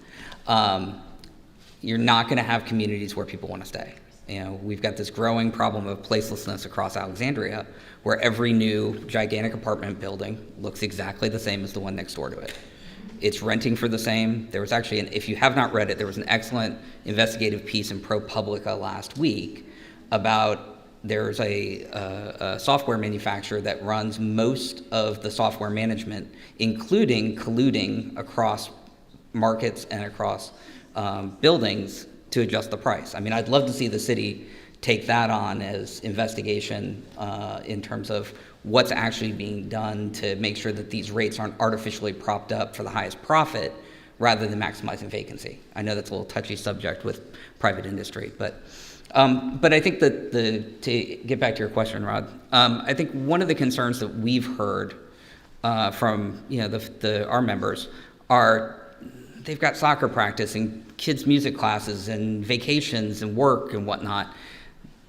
You're not going to have communities where people want to stay. We've got this growing problem of placelessness across Alexandria, where every new gigantic apartment building looks exactly the same as the one next door to it. It's renting for the same. There was actually, if you have not read it, there was an excellent investigative piece in ProPublica last week about there's a software manufacturer that runs most of the software management, including colluding across markets and across buildings to adjust the price. I'd love to see the city take that on as investigation in terms of what's actually being done to make sure that these rates aren't artificially propped up for the highest profit rather than maximizing vacancy. I know that's a little touchy subject with private industry, but I think that to get back to your question, Rod, I think one of the concerns that we've heard from our members are they've got soccer practice and kids' music classes and vacations and work and whatnot.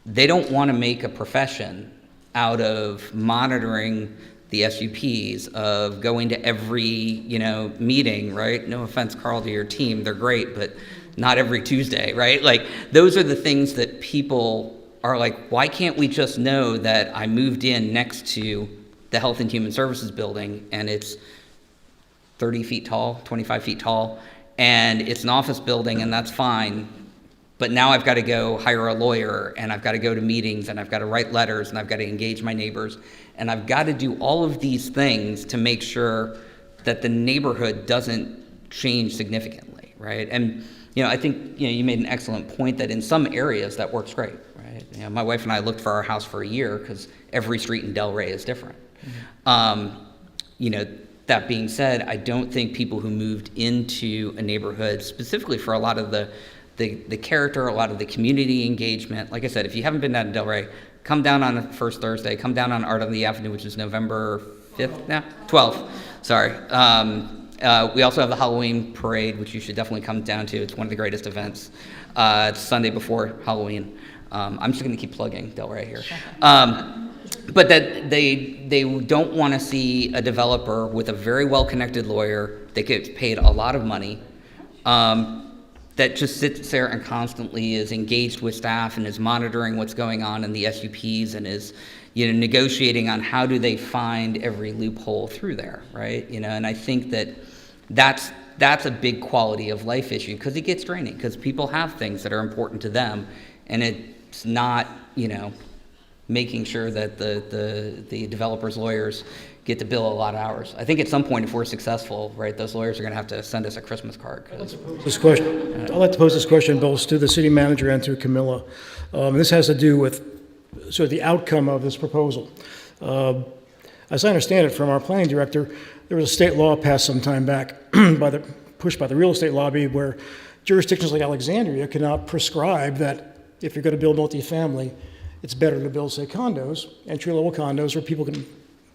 They don't want to make a profession out of monitoring the SUPs, of going to every meeting, right? No offense, Carl, to your team, they're great, but not every Tuesday, right? Like, those are the things that people are like, why can't we just know that I moved in next to the Health and Human Services building and it's 30 feet tall, 25 feet tall, and it's an office building, and that's fine. But now I've got to go hire a lawyer, and I've got to go to meetings, and I've got to write letters, and I've got to engage my neighbors, and I've got to do all of these things to make sure that the neighborhood doesn't change significantly, right? And I think you made an excellent point that in some areas that works great, right? My wife and I looked for our house for a year because every street in Delray is different. Mm-hmm. That being said, I don't think people who moved into a neighborhood, specifically for a lot of the character, a lot of the community engagement, like I said, if you haven't been down to Delray, come down on the first Thursday, come down on Art on the Avenue, which is November 5th now? 12th, sorry. We also have the Halloween parade, which you should definitely come down to. It's one of the greatest events. It's Sunday before Halloween. I'm just going to keep plugging Delray here. But that they don't want to see a developer with a very well-connected lawyer that gets paid a lot of money, that just sits there and constantly is engaged with staff and is monitoring what's going on in the SUPs and is negotiating on how do they find every loophole through there, right? And I think that's that's a big quality of life issue, because it gets draining, because people have things that are important to them, and it's not, making sure that the developers' lawyers get to bill a lot of hours. I think at some point, if we're successful, right, those lawyers are going to have to send us a Christmas card. I'd like to pose this question both to the city manager and to Camilla. This has to do with sort of the outcome of this proposal. As I understand it from our planning director, there was a state law passed some time back pushed by the real estate lobby, where jurisdictions like Alexandria cannot prescribe that if you're going to build multifamily, it's better to build, say, condos, entry-level condos, where people can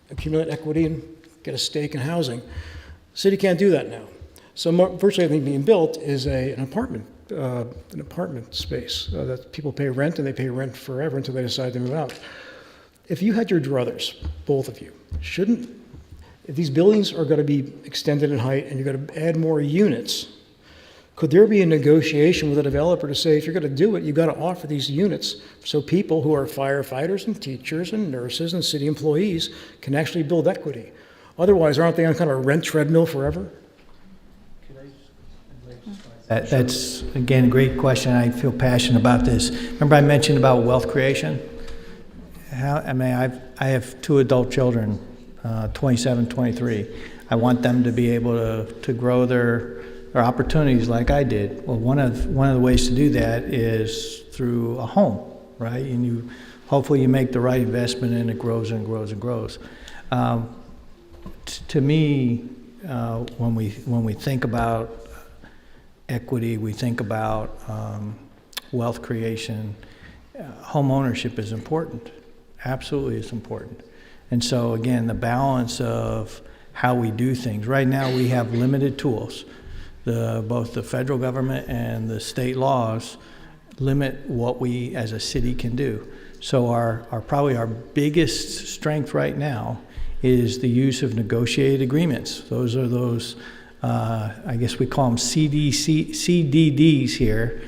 accumulate equity and get a stake in housing. City can't do that now. So virtually everything being built is an apartment space that people pay rent, and they pay rent forever until they decide to move out. If you had your druthers, both of you, if these buildings are going to be extended in height and you're going to add more units, could there be a negotiation with a developer to say, if you're going to do it, you've got to offer these units so people who are firefighters and teachers and nurses and city employees can actually build equity? Otherwise, aren't they on kind of a rent treadmill forever? That's, again, a great question. I feel passionate about this. Remember I mentioned about wealth creation? I have 2 adult children, 27, 23. I want them to be able to grow their opportunities like I did. Well, one of the ways to do that is through a home, right? And hopefully you make the right investment and it grows and grows and grows. To me, when we think about equity, we think about wealth creation, home ownership is important. Absolutely, it's important. And so again, the balance of how we do things. Right now we have limited tools. Both the federal government and the state laws limit what we as a city can do. So probably our biggest strength right now is the use of negotiated agreements. Those are I guess we call them CDDs here,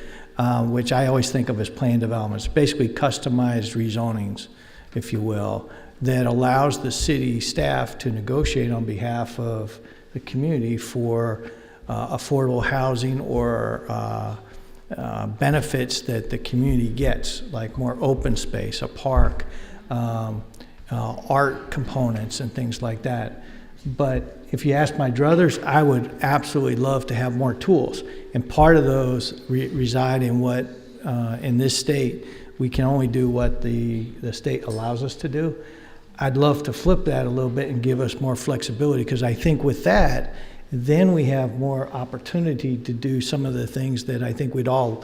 which I always think of as plan developments, basically customized rezonings, if you will, that allows the city staff to negotiate on behalf of the community for affordable housing or benefits that the community gets, like more open space, a park, art components and things like that. But if you ask my druthers, I would absolutely love to have more tools. And part of those reside in what, in this state, we can only do what the state allows us to do. I'd love to flip that a little bit and give us more flexibility, because I think with that, then we have more opportunity to do some of the things that I think we'd all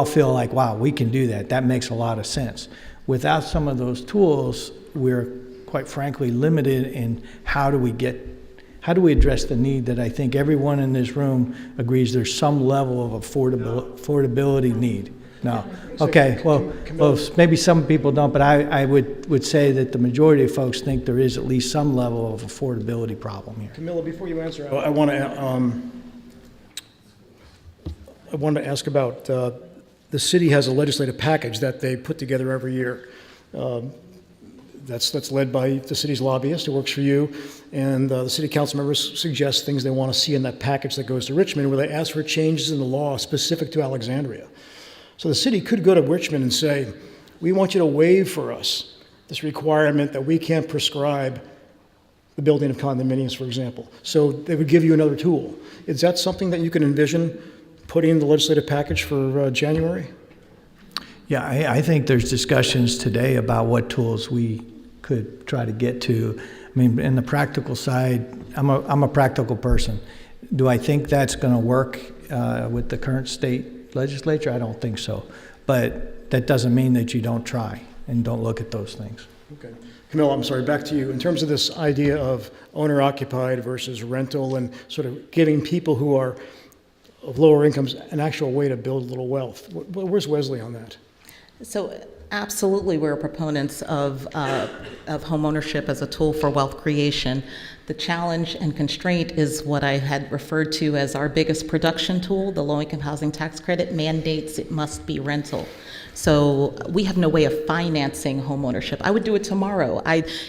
feel like, wow, we can do that. That makes a lot of sense. Without some of those tools, we're quite frankly limited in how do we address the need that I think everyone in this room agrees there's some level of affordability need. No. Okay, well, maybe some people don't, but I would say that the majority of folks think there is at least some level of affordability problem here. Camilla, before you answer, I want to ask about the city has a legislative package that they put together every year. That's led by the city's lobbyist who works for you, and the city council members suggest things they want to see in that package that goes to Richmond, where they ask for changes in the law specific to Alexandria. So the city could go to Richmond and say, we want you to waive for us this requirement that we can't prescribe the building of condominiums, for example. So they would give you another tool. Is that something that you can envision putting in the legislative package for January? Yeah, I think there's discussions today about what tools we could try to get to. I mean, in the practical side, I'm a practical person. Do I think that's going to work with the current state legislature? I don't think so. But that doesn't mean that you don't try and don't look at those things. Okay. Camilla, I'm sorry, back to you. In terms of this idea of owner-occupied versus rental and sort of giving people who are of lower incomes an actual way to build a little wealth, where's Wesley on that? So absolutely, we're proponents of home ownership as a tool for wealth creation. The challenge and constraint is what I had referred to as our biggest production tool. The low-income housing tax credit mandates it must be rental. So we have no way of financing homeownership. I would do it tomorrow.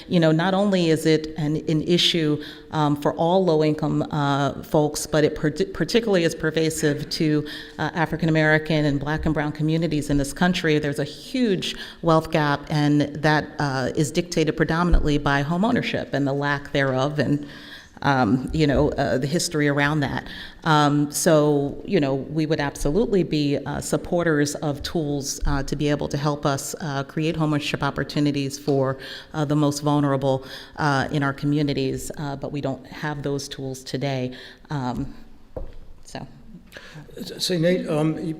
Not only is it an issue for all low-income folks, but it particularly is pervasive to African American and Black and Brown communities in this country. There's a huge wealth gap, and that is dictated predominantly by homeownership and the lack thereof, and the history around that. We would absolutely be supporters of tools to be able to help us create homeownership opportunities for the most vulnerable in our communities, but we don't have those tools today. Say, Nate,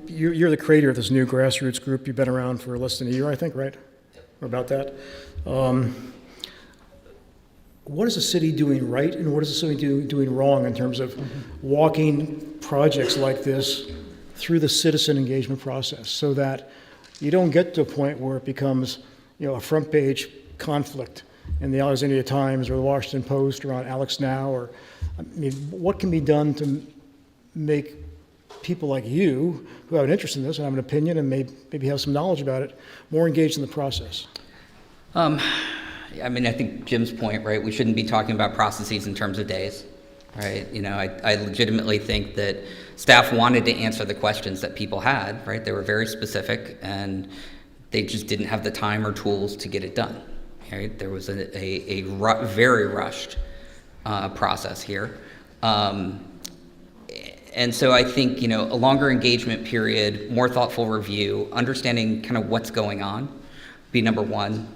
you're the creator of this new grassroots group. You've been around for less than a year, I think, right? Or about that. What is the city doing right, and what is the city doing wrong in terms of walking projects like this through the citizen engagement process, so that you don't get to a point where it becomes, a front page conflict in the Alexandria Times or the Washington Post or on Alex Now? Or, what can be done to make people like you, who have an interest in this and have an opinion and maybe have some knowledge about it, more engaged in the process? I think Jim's point, right? We shouldn't be talking about processes in terms of days, right? I legitimately think that staff wanted to answer the questions that people had, right? They were very specific, and they just didn't have the time or tools to get it done, right? There was a very rushed process here. And so I think, a longer engagement period, more thoughtful review, understanding kind of what's going on, be number one.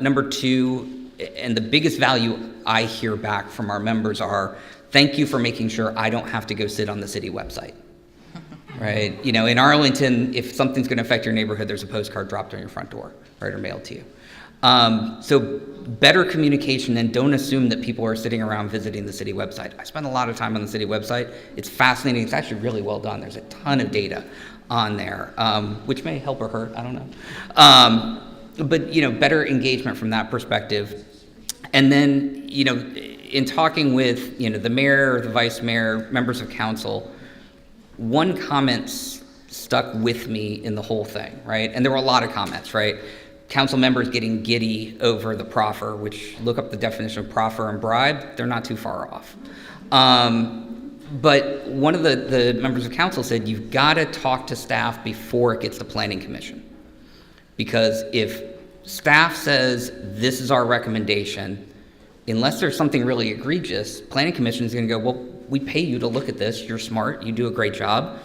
Number two, and the biggest value I hear back from our members are, thank you for making sure I don't have to go sit on the city website, right? In Arlington, if something's going to affect your neighborhood, there's a postcard dropped on your front door, right, or mailed to you. So better communication, and don't assume that people are sitting around visiting the city website. I spend a lot of time on the city website. It's fascinating. It's actually really well done. There's a ton of data on there, which may help or hurt. I don't know. But better engagement from that perspective. And then, in talking with, the mayor, the vice mayor, members of council, one comment stuck with me in the whole thing, right? And there were a lot of comments, right? Council members getting giddy over the proffer, which, look up the definition of proffer and bribe, they're not too far off. But one of the members of council said, you've got to talk to staff before it gets to planning commission. Because if staff says, this is our recommendation, unless there's something really egregious, planning commission is going to go, well, we pay you to look at this. You're smart. You do a great job.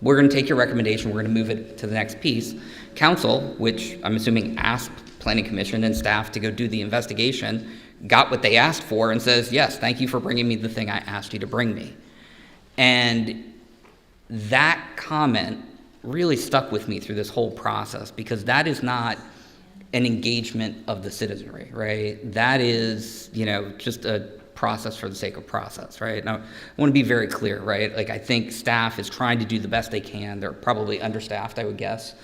We're going to take your recommendation. We're going to move it to the next piece. Council, which I'm assuming asked planning commission and staff to go do the investigation, got what they asked for and says, yes, thank you for bringing me the thing I asked you to bring me. And that comment really stuck with me through this whole process, because that is not an engagement of the citizenry, right? That is, just a process for the sake of process, right? Now, I want to be very clear, right? I think staff is trying to do the best they can. They're probably understaffed, I would guess,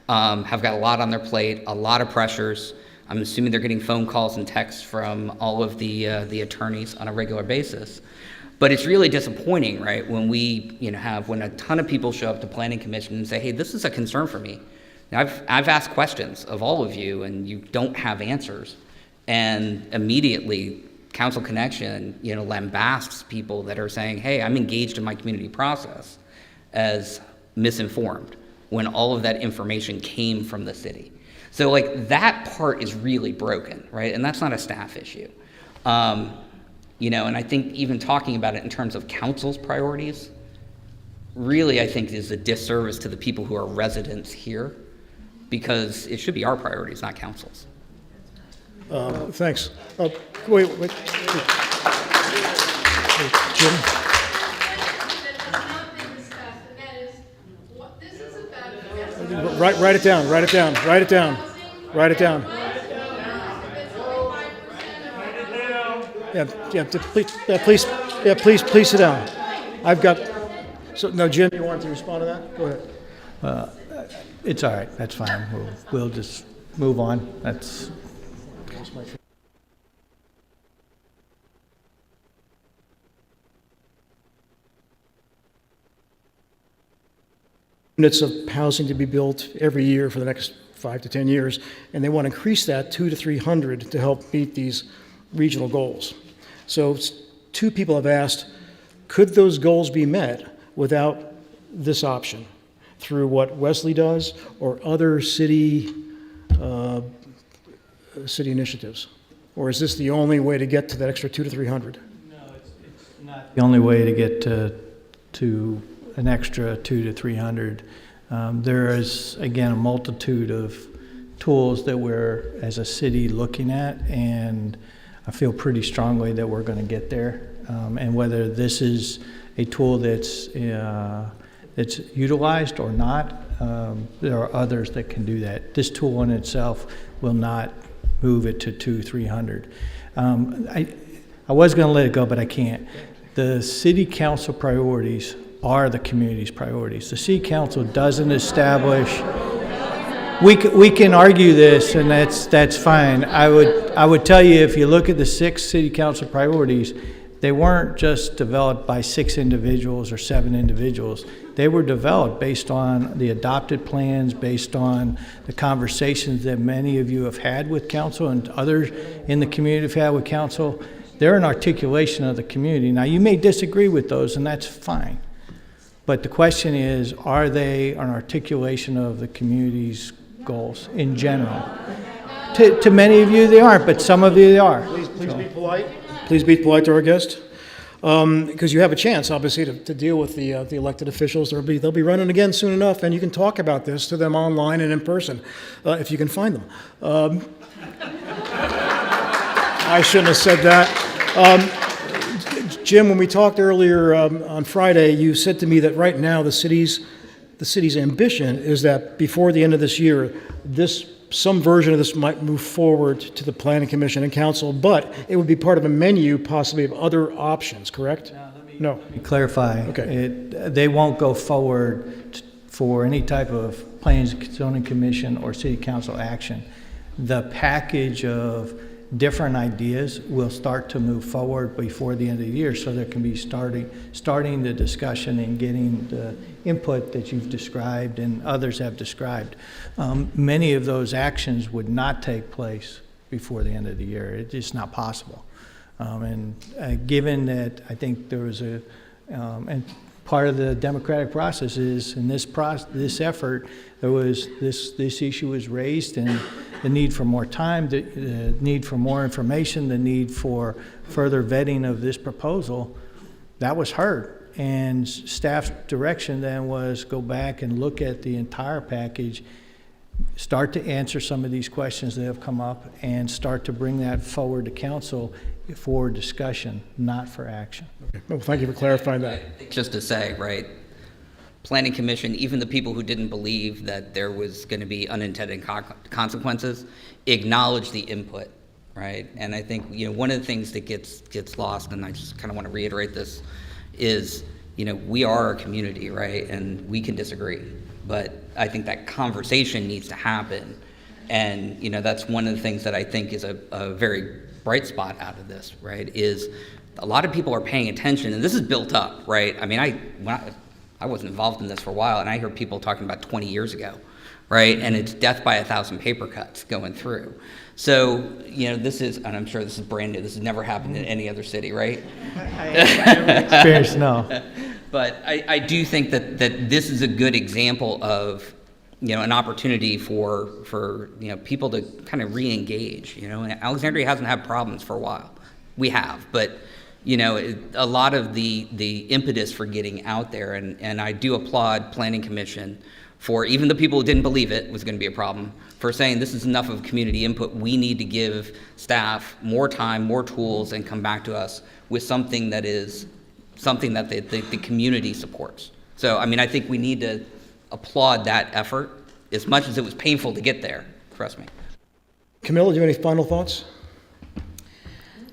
have got a lot on their plate, a lot of pressures. I'm assuming they're getting phone calls and texts from all of the attorneys on a regular basis. But it's really disappointing, right, when we, when a ton of people show up to planning commission and say, hey, this is a concern for me. Now, I've asked questions of all of you, and you don't have answers. And immediately, Council Connection, lambasts people that are saying, hey, I'm engaged in my community process as misinformed, when all of that information came from the city. So, that part is really broken, right? And that's not a staff issue. And I think even talking about it in terms of council's priorities, really, I think, is a disservice to the people who are residents here, because it should be our priorities, not council's. Thanks. Wait. Hey, Jim? Write it down. Please sit down. Jim, you wanted to respond to that? Go ahead. It's all right. That's fine. We'll just move on. That's. units of housing to be built every year for the next 5 to 10 years, and they want to increase that 200 to 300 to help meet these regional goals. So two people have asked, could those goals be met without this option through what Wesley does or other city initiatives? Or is this the only way to get to that extra 200 to 300? No, it's not the only way to get to an extra 200 to 300. There is, again, a multitude of tools that we're, as a city, looking at, and I feel pretty strongly that we're going to get there. And whether this is a tool that's utilized or not, there are others that can do that. This tool in itself will not move it to 200-300. I was going to let it go, but I can't. The city council priorities are the community's priorities. The city council doesn't establish. We can argue this, and that's fine. I would tell you, if you look at the 6 city council priorities, they weren't just developed by 6 individuals or 7 individuals. They were developed based on the adopted plans, based on the conversations that many of you have had with council and others in the community have had with council. They're an articulation of the community. Now, you may disagree with those, and that's fine. But the question is, are they an articulation of the community's goals in general? To many of you, they aren't, but some of you, they are. Please be polite. Please be polite to our guest, because you have a chance, obviously, to deal with the elected officials. They'll be running again soon enough, and you can talk about this to them online and in person, if you can find them. I shouldn't have said that. Jim, when we talked earlier on Friday, you said to me that right now the city's ambition is that before the end of this year, some version of this might move forward to the Planning Commission and Council, but it would be part of a menu possibly of other options, correct? No. Let me clarify. Okay. They won't go forward for any type of Planning and Zoning Commission or City Council action. The package of different ideas will start to move forward before the end of the year, so there can be starting the discussion and getting the input that you've described and others have described. Many of those actions would not take place before the end of the year. It's just not possible. Given that, I think there was and part of the democratic process is in this effort, there was this issue was raised, and the need for more time, the need for more information, the need for further vetting of this proposal, that was heard. And staff's direction then was go back and look at the entire package, start to answer some of these questions that have come up, and start to bring that forward to council for discussion, not for action. Okay. Well, thank you for clarifying that. Just to say, right, Planning Commission, even the people who didn't believe that there was going to be unintended consequences, acknowledged the input, right? And I think, one of the things that gets lost, and I just kind of want to reiterate this, is, we are a community, right? And we can disagree, but I think that conversation needs to happen. And, that's one of the things that I think is a very bright spot out of this, right? Is a lot of people are paying attention, and this is built up, right? I mean, I wasn't involved in this for a while, and I heard people talking about 20 years ago, right? And it's death by 1,000 paper cuts going through. So, this is, and I'm sure this is brand new, this has never happened in any other city, right? Experience, no. But I do think that this is a good example of, an opportunity for people to kind of re-engage, and Alexandria hasn't had problems for a while. We have, but a lot of the impetus for getting out there, and I do applaud Planning Commission for, even the people who didn't believe it was going to be a problem, for saying this is enough of community input. We need to give staff more time, more tools, and come back to us with something that the community supports. So, I mean, I think we need to applaud that effort as much as it was painful to get there, trust me. Camilla, do you have any final thoughts?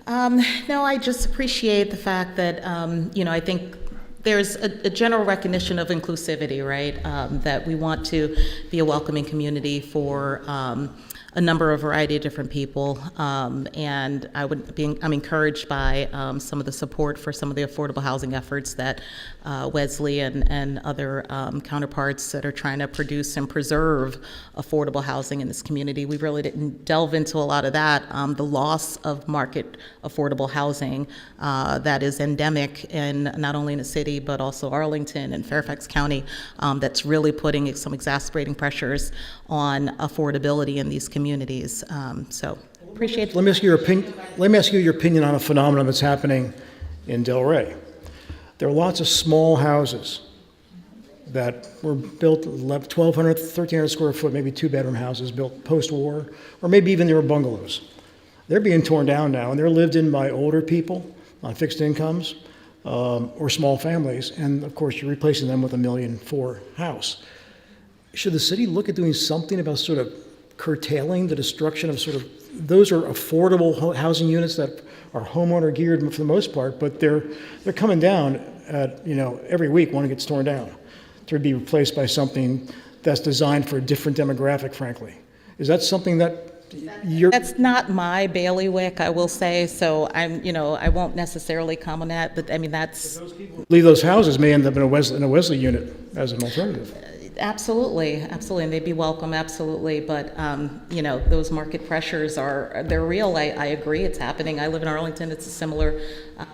No, I just appreciate the fact that, I think there's a general recognition of inclusivity, right? That we want to be a welcoming community for a number of variety of different people, and I'm encouraged by some of the support for some of the affordable housing efforts that Wesley and other counterparts that are trying to produce and preserve affordable housing in this community. We really didn't delve into a lot of that. The loss of market affordable housing that is endemic in not only in the city but also Arlington and Fairfax County, that's really putting some exacerbating pressures on affordability in these communities. So appreciate. Let me ask you your opinion on a phenomenon that's happening in Delray. There are lots of small houses that were built 1,200, 1,300 square foot, maybe two-bedroom houses built post-war, or maybe even they were bungalows. They're being torn down now, and they're lived in by older people on fixed incomes or small families, and of course you're replacing them with $1.4 million house. Should the city look at doing something about sort of curtailing the destruction of sort of, those are affordable housing units that are homeowner geared for the most part, but they're coming down at, every week one gets torn down to be replaced by something that's designed for a different demographic, frankly. Is that something that you're... That's not my bailiwick, I will say, so I won't necessarily comment on that, but I mean, that's... Leave those houses may end up in a Wesley unit as an alternative. Absolutely, and they'd be welcome, absolutely. But those market pressures they're real. I agree, it's happening. I live in Arlington. It's a similar thing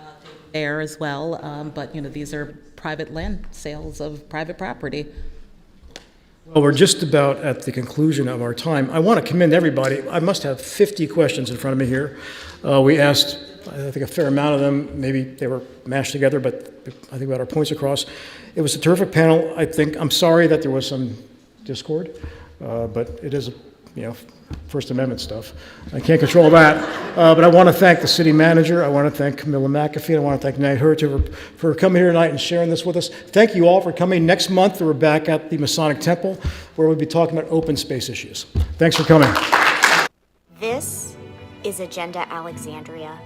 there as well. But these are private land sales of private property. Well, we're just about at the conclusion of our time. I want to commend everybody. I must have 50 questions in front of me here. We asked, I think, a fair amount of them. Maybe they were mashed together, but I think we got our points across. It was a terrific panel. I'm sorry that there was some discord, but it is, First Amendment stuff. I can't control that. But I want to thank the city manager. I want to thank Camilla McAfee. I want to thank Nate Herter for coming here tonight and sharing this with us. Thank you all for coming. Next month, we're back at the Masonic Temple, where we'll be talking about open space issues. Thanks for coming. This is Agenda Alexandria,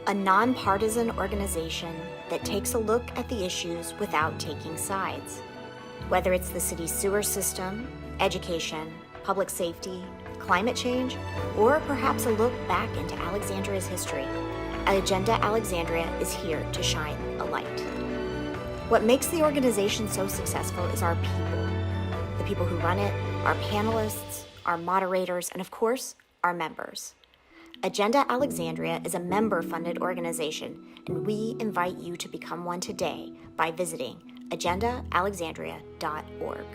a nonpartisan organization that takes a look at the issues without taking sides. Whether it's the city's sewer system, education, public safety, climate change, or perhaps a look back into Alexandria's history, Agenda Alexandria is here to shine a light. What makes the organization so successful is our people. The people who run it, our panelists, our moderators, and of course, our members. Agenda Alexandria is a member-funded organization, and we invite you to become one today by visiting agendaalexandria.org.